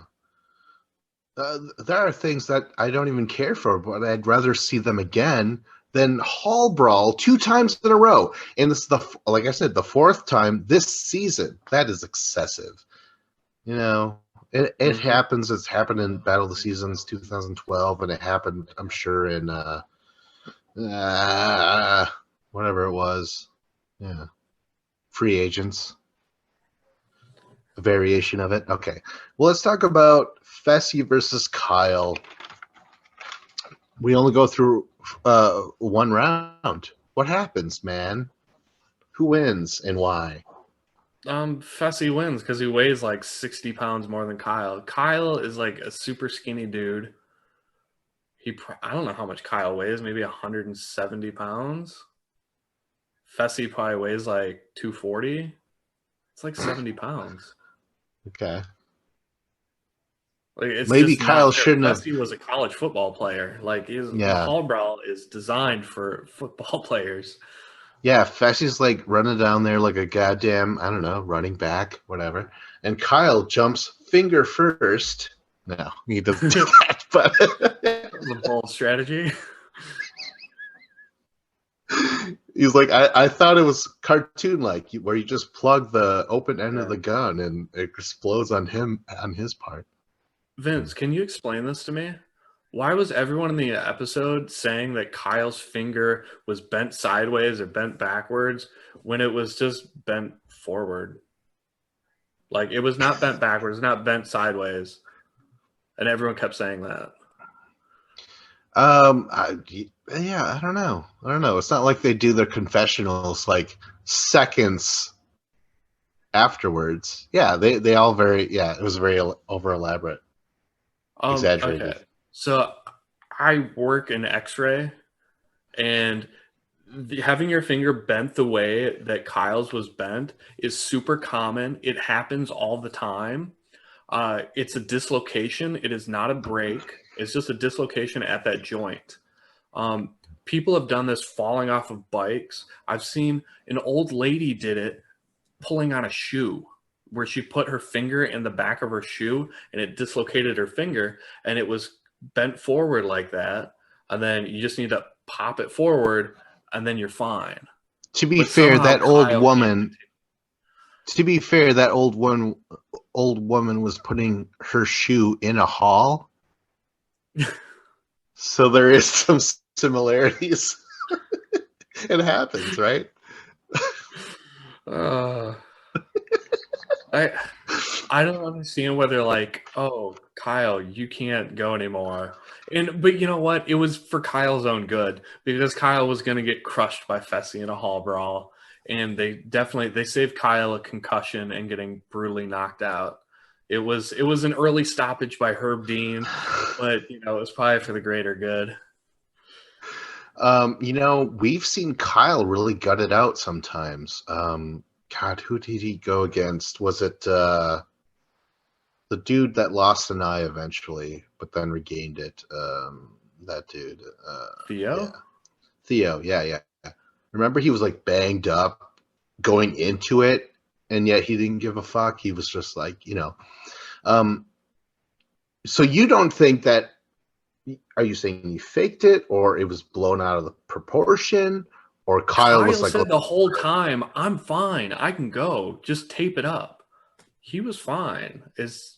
There are things that I don't even care for, but I'd rather see them again then Hall Brawl 2 times in a row. And this is like I said, the 4th time this season. That is excessive. You know, it happens. It's happened in Battle of the Seasons 2012, and it happened, I'm sure, in whatever it was. Yeah. Free Agents. A variation of it. Okay. Well, let's talk about Fessy versus Kyle. We only go through one round. What happens, man? Who wins and why? Fessy wins because he weighs like 60 pounds more than Kyle. Kyle is like a super skinny dude. I don't know how much Kyle weighs, maybe 170 pounds. Fessy probably weighs like 240. It's like 70 pounds. Okay. Like it's maybe just Kyle shouldn't have. Fessy was a college football player. Like the Hall Brawl is designed for football players. Yeah, Fessy's like running down there like a goddamn, I don't know, running back, whatever. And Kyle jumps finger first. No, he doesn't do that, but the bold strategy. He's like, I thought it was cartoon-like, where you just plug the open end of the gun and it explodes on his part. Vince, can you explain this to me? Why was everyone in the episode saying that Kyle's finger was bent sideways or bent backwards when it was just bent forward? Like, it was not bent backwards, not bent sideways. And everyone kept saying that. I don't know. It's not like they do their confessionals like seconds afterwards. Yeah, they all it was very over elaborate. Exaggerated. Okay. So I work in X-ray, and having your finger bent the way that Kyle's was bent is super common. It happens all the time. It's a dislocation. It is not a break. It's just a dislocation at that joint. People have done this falling off of bikes. I've seen an old lady did it pulling on a shoe, where she put her finger in the back of her shoe and it dislocated her finger, and it was bent forward like that. And then you just need to pop it forward and then you're fine. To be fair, that old woman was putting her shoe in a hall. So there is some similarities. It happens, right? I don't understand whether like, oh, Kyle, you can't go anymore. But you know what? It was for Kyle's own good, because Kyle was going to get crushed by Fessy in a Hall Brawl, and they saved Kyle a concussion and getting brutally knocked out. It was an early stoppage by Herb Dean, but it was probably for the greater good. We've seen Kyle really gut it out sometimes. God, who did he go against? Was it the dude that lost an eye eventually, but then regained it? That dude. Theo? Yeah. Theo, yeah. Remember, he was like banged up going into it, and yet he didn't give a fuck. He was just like, So you don't think that? Are you saying he faked it, or it was blown out of the proportion? Or Kyle was like, said the whole time, I'm fine. I can go. Just tape it up. He was fine. It's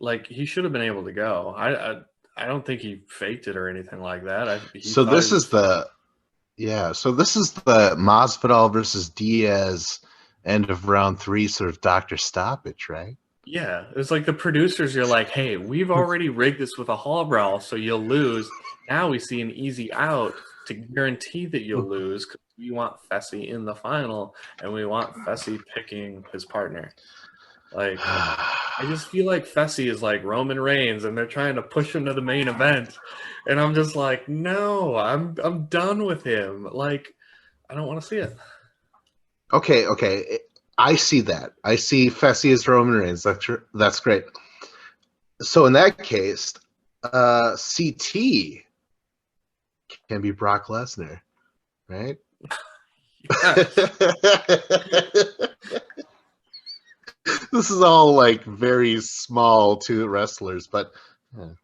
like he should have been able to go. I don't think he faked it or anything like that. So this is the Masvidal versus Diaz end of round 3 sort of doctor stoppage, right? Yeah, it's like the producers are like, hey, we've already rigged this with a Hall Brawl, so you'll lose. Now we see an easy out to guarantee that you'll lose, because we want Fessy in the final, and we want Fessy picking his partner. Like, I just feel like Fessy is like Roman Reigns, and they're trying to push him to the main event, and I'm just like, no, I'm done with him. Like, I don't want to see it. Okay. I see that. I see Fessy as Roman Reigns. That's great. So in that case, CT can be Brock Lesnar, right? This is all like very small to wrestlers, but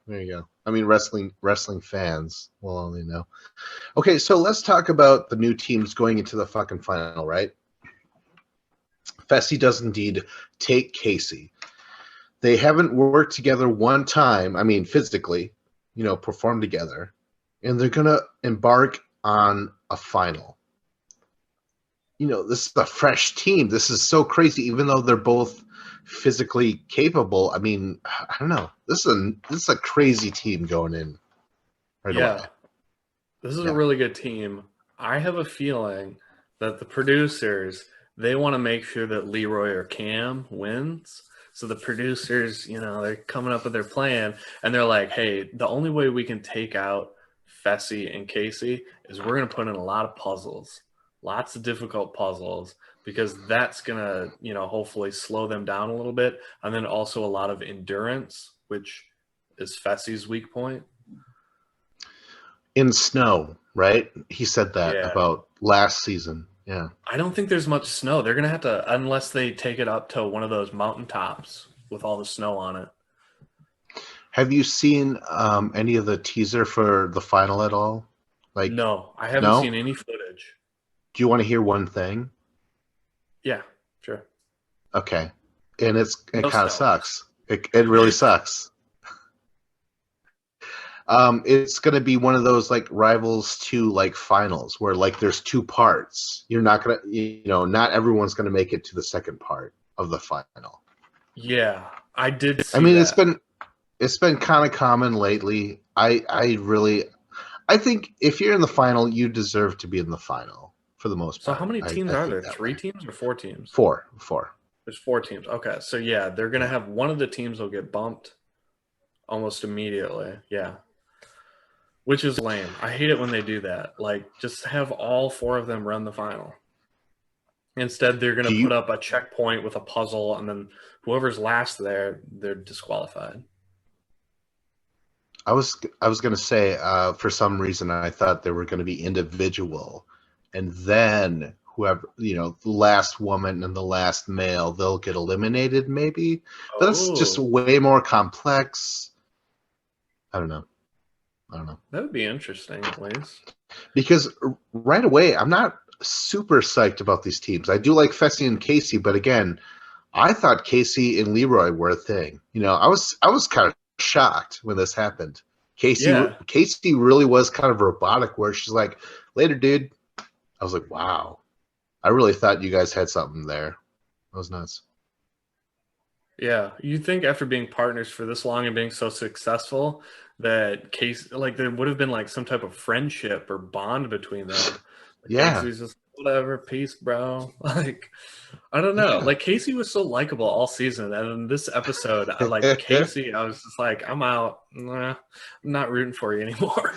there you I mean, wrestling fans will only know. Okay, so let's talk about the new teams going into the fucking final, right? Fessy does indeed take Casey. They haven't worked together one time, I mean, physically, perform together, and they're going to embark on a final. This is a fresh team. This is so crazy, even though they're both physically capable. I mean, I don't know. This is a crazy team going in right away. This is a really good team. I have a feeling that the producers, they want to make sure that Leroy or Cam wins. So the producers, they're coming up with their plan, and they're like, hey, the only way we can take out Fessy and Casey is we're going to put in a lot of puzzles, lots of difficult puzzles, because that's going to, hopefully slow them down a little bit. And then also a lot of endurance, which is Fessy's weak point. In snow, right? He said that about last season. Yeah. I don't think there's much snow. They're going to have to, unless they take it up to one of those mountaintops with all the snow on it. Have you seen any of the teaser for the final at all? No, I haven't seen any footage. Do you want to hear one thing? Yeah, sure. Okay. And it kind of sucks. It really sucks. It's going to be one of those like Rivals 2 like finals where like there's two parts. You're not going to, not everyone's going to make it to the second part of the final. Yeah, I did see that. It's been kind of common lately. I think if you're in the final, you deserve to be in the final for the most part. So how many teams are there? 3 teams or 4 teams? 4. There's 4 teams. Okay, so yeah, they're going to have one of the teams will get bumped almost immediately. Yeah. Which is lame. I hate it when they do that. Like, just have all 4 of them run the final. Instead, they're going to put up a checkpoint with a puzzle, and then whoever's last there, they're disqualified. I was going to say, for some reason, I thought they were going to be individual, and then whoever, the last woman and the last male, they'll get eliminated, maybe. But that's just way more complex. I don't know. That would be interesting, at least. Because right away, I'm not super psyched about these teams. I do like Fessy and Casey, but again, I thought Casey and Leroy were a thing. I was kind of shocked when this happened. Casey really was kind of robotic, where she's like, "Later, dude." I was like, "Wow." I really thought you guys had something there. That was nuts. Yeah, you think after being partners for this long and being so successful that there would have been like some type of friendship or bond between them. Casey's just whatever, peace, bro. Like, I don't know. Like, Casey was so likable all season, and in this episode, Casey, I was just like, I'm out. Nah, I'm not rooting for you anymore.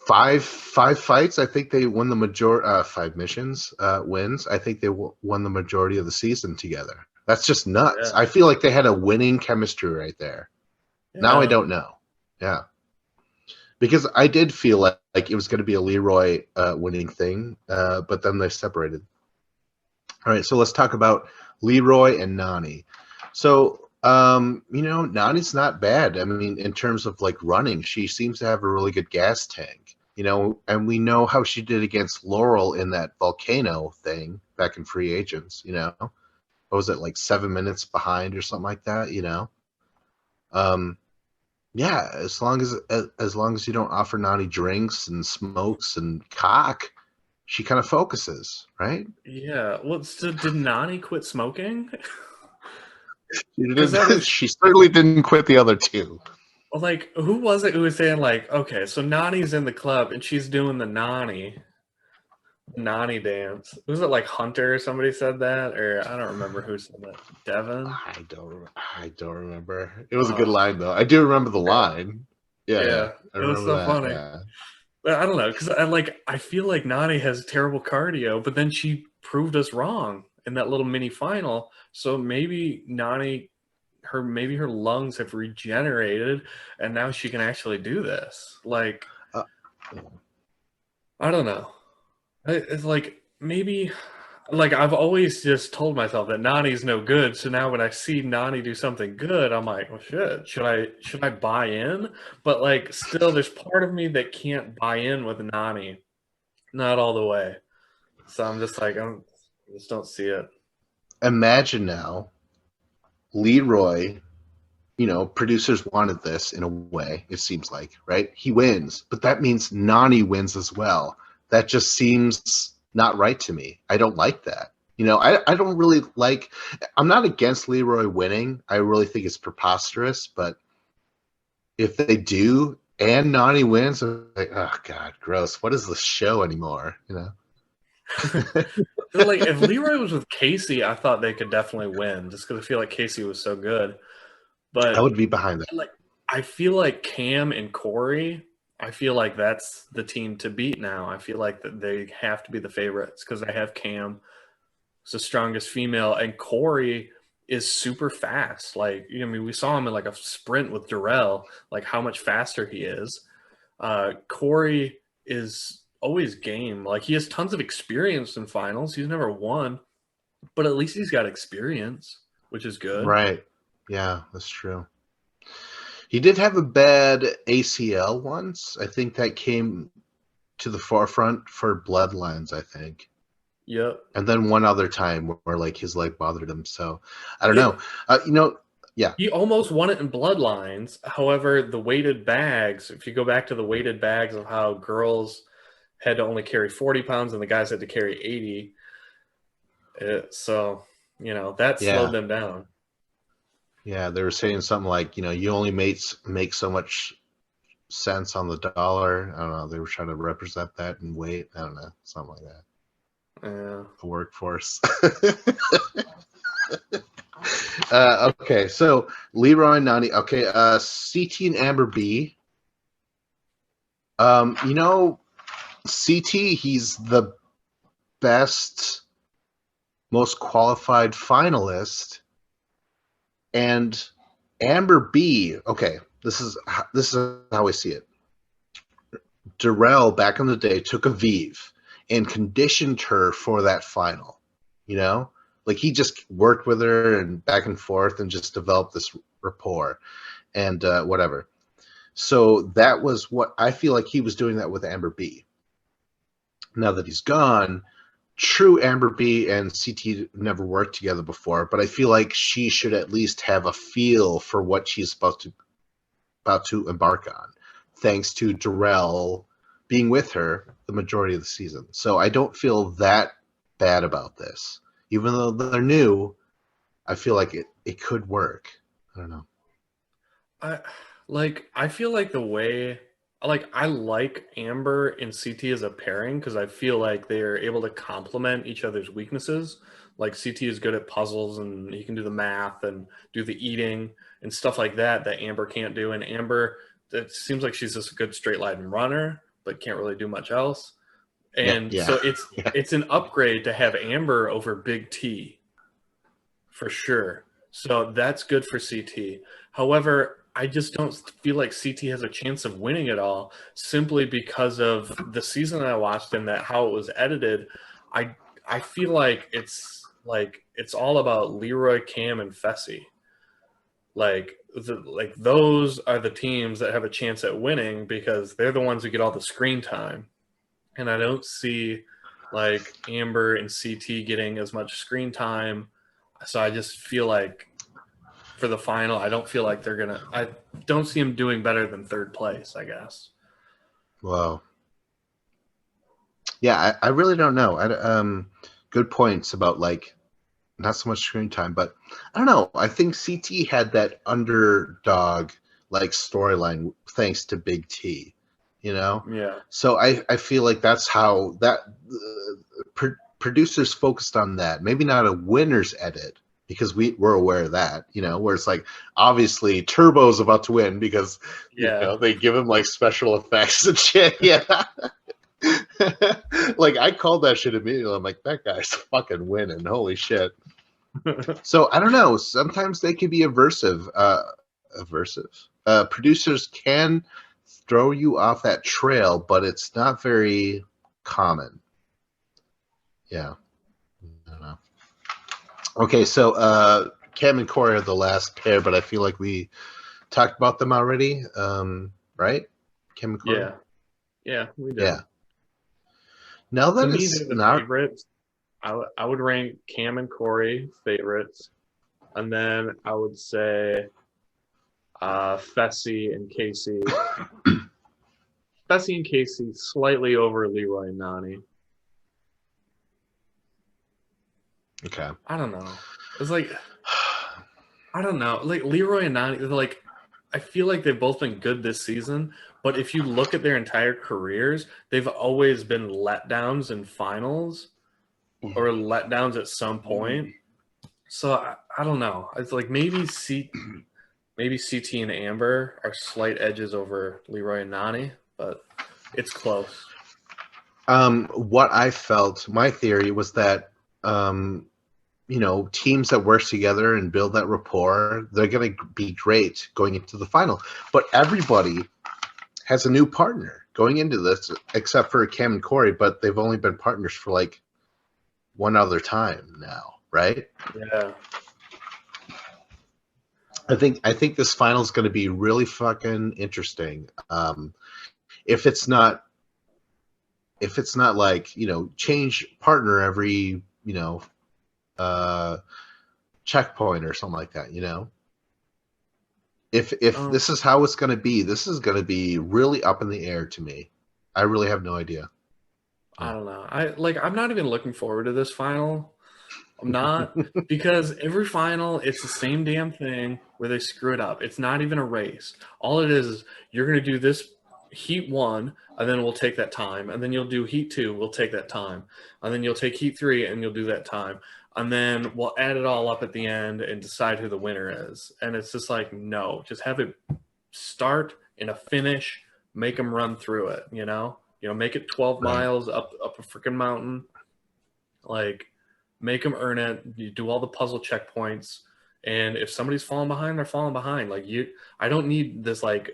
5 fights. I think they won the majority. 5 missions wins. I think they won the majority of the season together. That's just nuts. Yeah. I feel like they had a winning chemistry right there. Yeah. Now I don't know. Yeah. Because I did feel like it was going to be a Leroy winning thing, but then they separated. All right, so let's talk about Leroy and Nany. So, Nany's not bad. I mean, in terms of like running, she seems to have a really good gas tank, and we know how she did against Laurel in that volcano thing back in Free Agents, What was it, like 7 minutes behind or something like that, Yeah, as long as you don't offer Nany drinks and smokes and cock, she kind of focuses, right? Yeah. Well, so did Nany quit smoking? She certainly didn't quit the other 2. Well, like, who was it who was saying, like, okay, so Nany's in the club and she's doing the Nany dance? Was it like Hunter or somebody said that? Or I don't remember who said that. Devin? I don't remember. It was a good line, though. I do remember the line. Yeah. It was so funny. Yeah. But I don't know, because I feel like Nany has terrible cardio, but then she proved us wrong in that little mini final. So maybe Nany, her lungs have regenerated, and now she can actually do this. Like, I don't know. It's like maybe like I've always just told myself that Nani's no good. So now when I see Nani do something good, I'm like, well, shit, should I buy in? But like, still, there's part of me that can't buy in with Nani, not all the way. So I'm just like, I just don't see it. Imagine now, Leroy. Producers wanted this in a way. It seems like, right? He wins, but that means Nani wins as well. That just seems not right to me. I don't like that. I don't really like. I'm not against Leroy winning. I really think it's preposterous, but if they do and Nani wins, I'm like, oh god, gross. What is this show anymore? Like if Leroy was with Casey, I thought they could definitely win, just because I feel like Casey was so good. I But would be behind that. like, I feel like Cam and Corey, I feel like that's the team to beat now. I feel like that they have to be the favorites because they have Cam, who's the strongest female, and Corey is super fast. Like, I mean, we saw him in like a sprint with Darrell, like how much faster he is. Corey is always game. Like, he has tons of experience in finals. He's never won, but at least he's got experience, which is good. Right. Yeah, that's true. He did have a bad ACL once. I think that came to the forefront for Bloodlines, I think. Yep. And then one other time where like his leg bothered him. So I don't know. Yeah. He almost won it in Bloodlines. However, the weighted bags, if you go back to the weighted bags of how girls had to only carry 40 pounds and the guys had to carry 80. That slowed them down. Yeah, they were saying something like, you only make so much sense on the dollar. I don't know. They were trying to represent that in weight. I don't know. Something like that. Yeah. The workforce. Okay, so Leroy and Nani. Okay, CT and Amber B. CT, he's the best, most qualified finalist. And Amber B, okay, this is how I see it. Darrell, back in the day, took Aviv and conditioned her for that final. Like he just worked with her and back and forth and just developed this rapport and whatever. So that was what I feel like he was doing that with Amber B. Now that he's gone, true, Amber B and CT never worked together before, but I feel like she should at least have a feel for what she's about to embark on, thanks to Darrell being with her the majority of the season. So I don't feel that bad about this. Even though they're new, I feel like it could work. I don't know. I feel like the way I like Amber and CT as a pairing because I feel like they are able to complement each other's weaknesses. Like CT is good at puzzles and he can do the math and do the eating and stuff like that Amber can't do. And Amber, it seems like she's just a good straight line runner, but can't really do much else. And so it's an upgrade to have Amber over Big T for sure. So that's good for CT. However, I just don't feel like CT has a chance of winning it all simply because of the season I watched and that how it was edited. I feel like it's all about Leroy, Cam, and Fessy. Like those are the teams that have a chance at winning because they're the ones who get all the screen time. And I don't see like Amber and CT getting as much screen time. So I just feel like for the final, I don't feel like I don't see them doing better than third place, I guess. Wow. Yeah, I really don't know. Good points about like not so much screen time, but I don't know. I think CT had that underdog like storyline thanks to Big T. Yeah. So I feel like that's how that producers focused on that. Maybe not a winner's edit because we're aware of that, where it's like obviously Turbo's about to win because they give him like special effects and shit. Yeah. Like I called that shit immediately. I'm like, that guy's fucking winning. Holy shit. So I don't know. Sometimes they can be aversive. Producers can throw you off that trail, but it's not very common. Yeah. Okay, so Cam and Corey are the last pair, but I feel like we talked about them already, right? Cam and Corey? Yeah, we did. Yeah. Now To that me, it's they're the not. favorites. I would rank Cam and Corey favorites, and then I would say Fessy and Casey. Fessy and Casey slightly over Leroy and Nani. Okay. I don't know. It's like I don't know. Like Leroy and Nani, like I feel like they've both been good this season, but if you look at their entire careers, they've always been letdowns in finals or letdowns at some point. So I don't know. It's like maybe CT and Amber are slight edges over Leroy and Nani, but it's close. What I felt, my theory was that, teams that work together and build that rapport, they're going to be great going into the final. But everybody has a new partner going into this, except for Cam and Corey, but they've only been partners for like one other time now, right? Yeah. I think this final is going to be really fucking interesting. If it's not like, change partner every, checkpoint or something like that, If this is how it's going to be, this is going to be really up in the air to me. I really have no idea. I don't know. I'm not even looking forward to this final. I'm not because every final it's the same damn thing where they screw it up. It's not even a race. All it is you're going to do this heat 1 and then we'll take that time, and then you'll do heat 2, we'll take that time, and then you'll take heat 3 and you'll do that time, and then we'll add it all up at the end and decide who the winner is. And it's just like, no, just have it start and a finish, make them run through it, make it 12 miles up a freaking mountain, like make them earn it. You do all the puzzle checkpoints, and if somebody's falling behind, they're falling behind. I don't need this like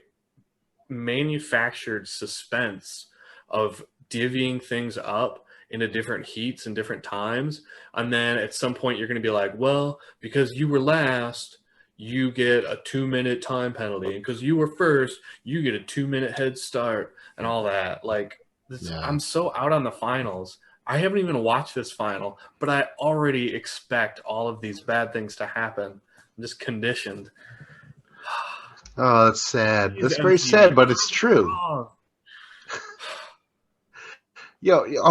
manufactured suspense of divvying things up into different heats and different times, and then at some point you're going to be like, well, because you were last, you get a 2-minute time penalty, and because you were first, you get a 2-minute head start, and all that. I'm so out on the finals. I haven't even watched this final, but I already expect all of these bad things to happen. I'm just conditioned. Oh, that's sad. That's very sad, but it's true. Oh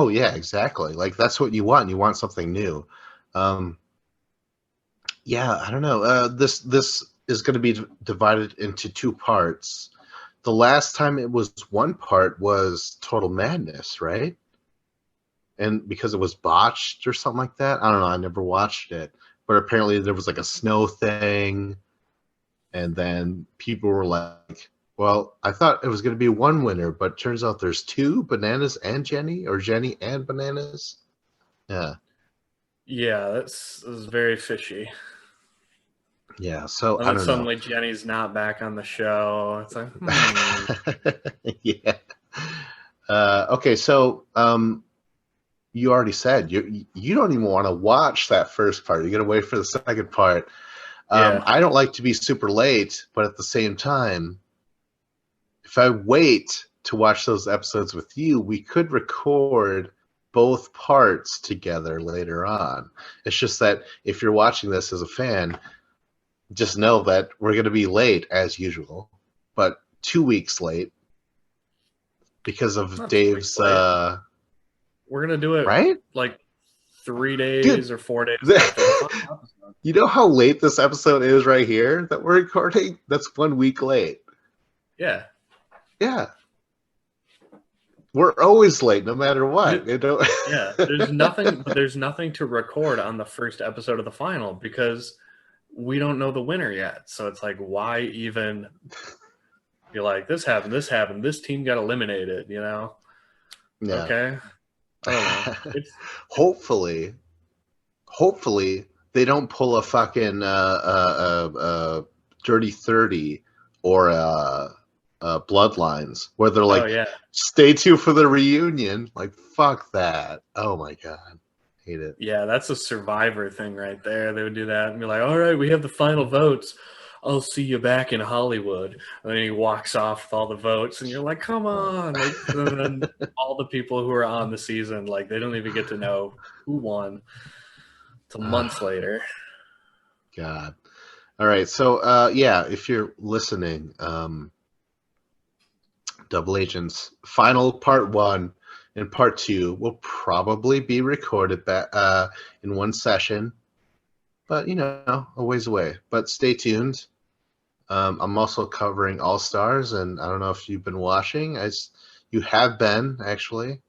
yeah, exactly. Like that's what you want. You want something new. Yeah, I don't know. This is going to be divided into 2 parts. The last time it was one part was Total Madness, right? And because it was botched or something like that. I don't know. I never watched it, but apparently there was like a snow thing, and then people were like, well, I thought it was going to be one winner, but turns out there's 2, Bananas and Jenny, or Jenny and Bananas. Yeah. Yeah, this is very fishy. Yeah, so and I don't suddenly know. Jenny's not back on the show. It's like, yeah. Okay, so you already said you don't even want to watch that first part. You're gonna wait for the second part. Yeah. I don't like to be super late, but at the same time, if I wait to watch those episodes with you, we could record both parts together later on. It's just that if you're watching this as a fan, just know that we're going to be late as usual, but 2 weeks late because of Not Dave's. We're gonna do it right, like 3 days or 4 days. You know how late this episode is right here that we're recording? That's 1 week late. Yeah. Yeah. We're always late, no matter what. Yeah, there's nothing to record on the first episode of the final because we don't know the winner yet. So it's like, why even be like, this happened, this team got eliminated, Yeah. Okay. I don't know. Hopefully they don't pull a fucking Dirty 30 or Bloodlines where they're like, stay tuned for the reunion. Like, fuck that. Oh my god, Hate it. Yeah, that's a Survivor thing right there. They would do that and be like, all right, we have the final votes. I'll see you back in Hollywood. And then he walks off with all the votes, and you're like, come on. Like, and then all the people who are on the season, like, they don't even get to know who won till months later. God. All right. So, yeah, if you're listening, Double Agents final part 1 and part 2 will probably be recorded in one session, but a ways away. But stay tuned. I'm also covering All Stars, and I don't know if you've been watching. You have been, actually.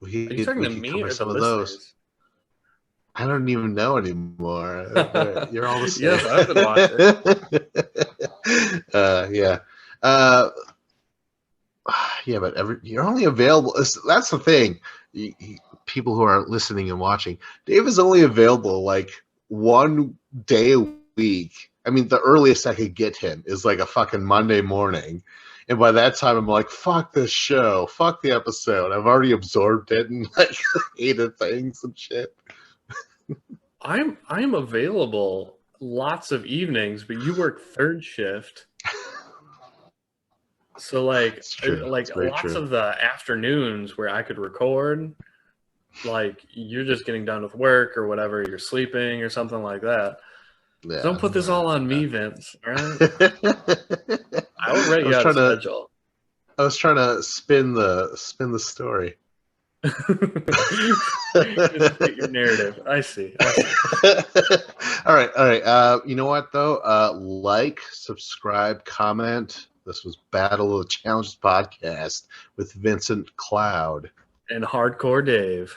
Are you talking to me or some of those? I don't even know anymore. You're all the same. Yes, I've been watching. Yeah. Yeah, but you're only available. That's the thing. People who are listening and watching, Dave is only available like one day a week. I mean, the earliest I could get him is like a fucking Monday morning. And by that time, I'm like, fuck this show. Fuck the episode. I've already absorbed it and like hated things and shit. I'm available lots of evenings, but you work third shift. So lots of the afternoons where I could record, like you're just getting done with work or whatever, you're sleeping or something like that. Yeah, don't put this all on me, Vince. All right? I will write you out a schedule. I was trying to spin the story. Just fit your narrative. I see. All right. You know what though? Like, subscribe, comment. This was Battle of the Challenges podcast with Vincent Cloud and Hardcore Dave.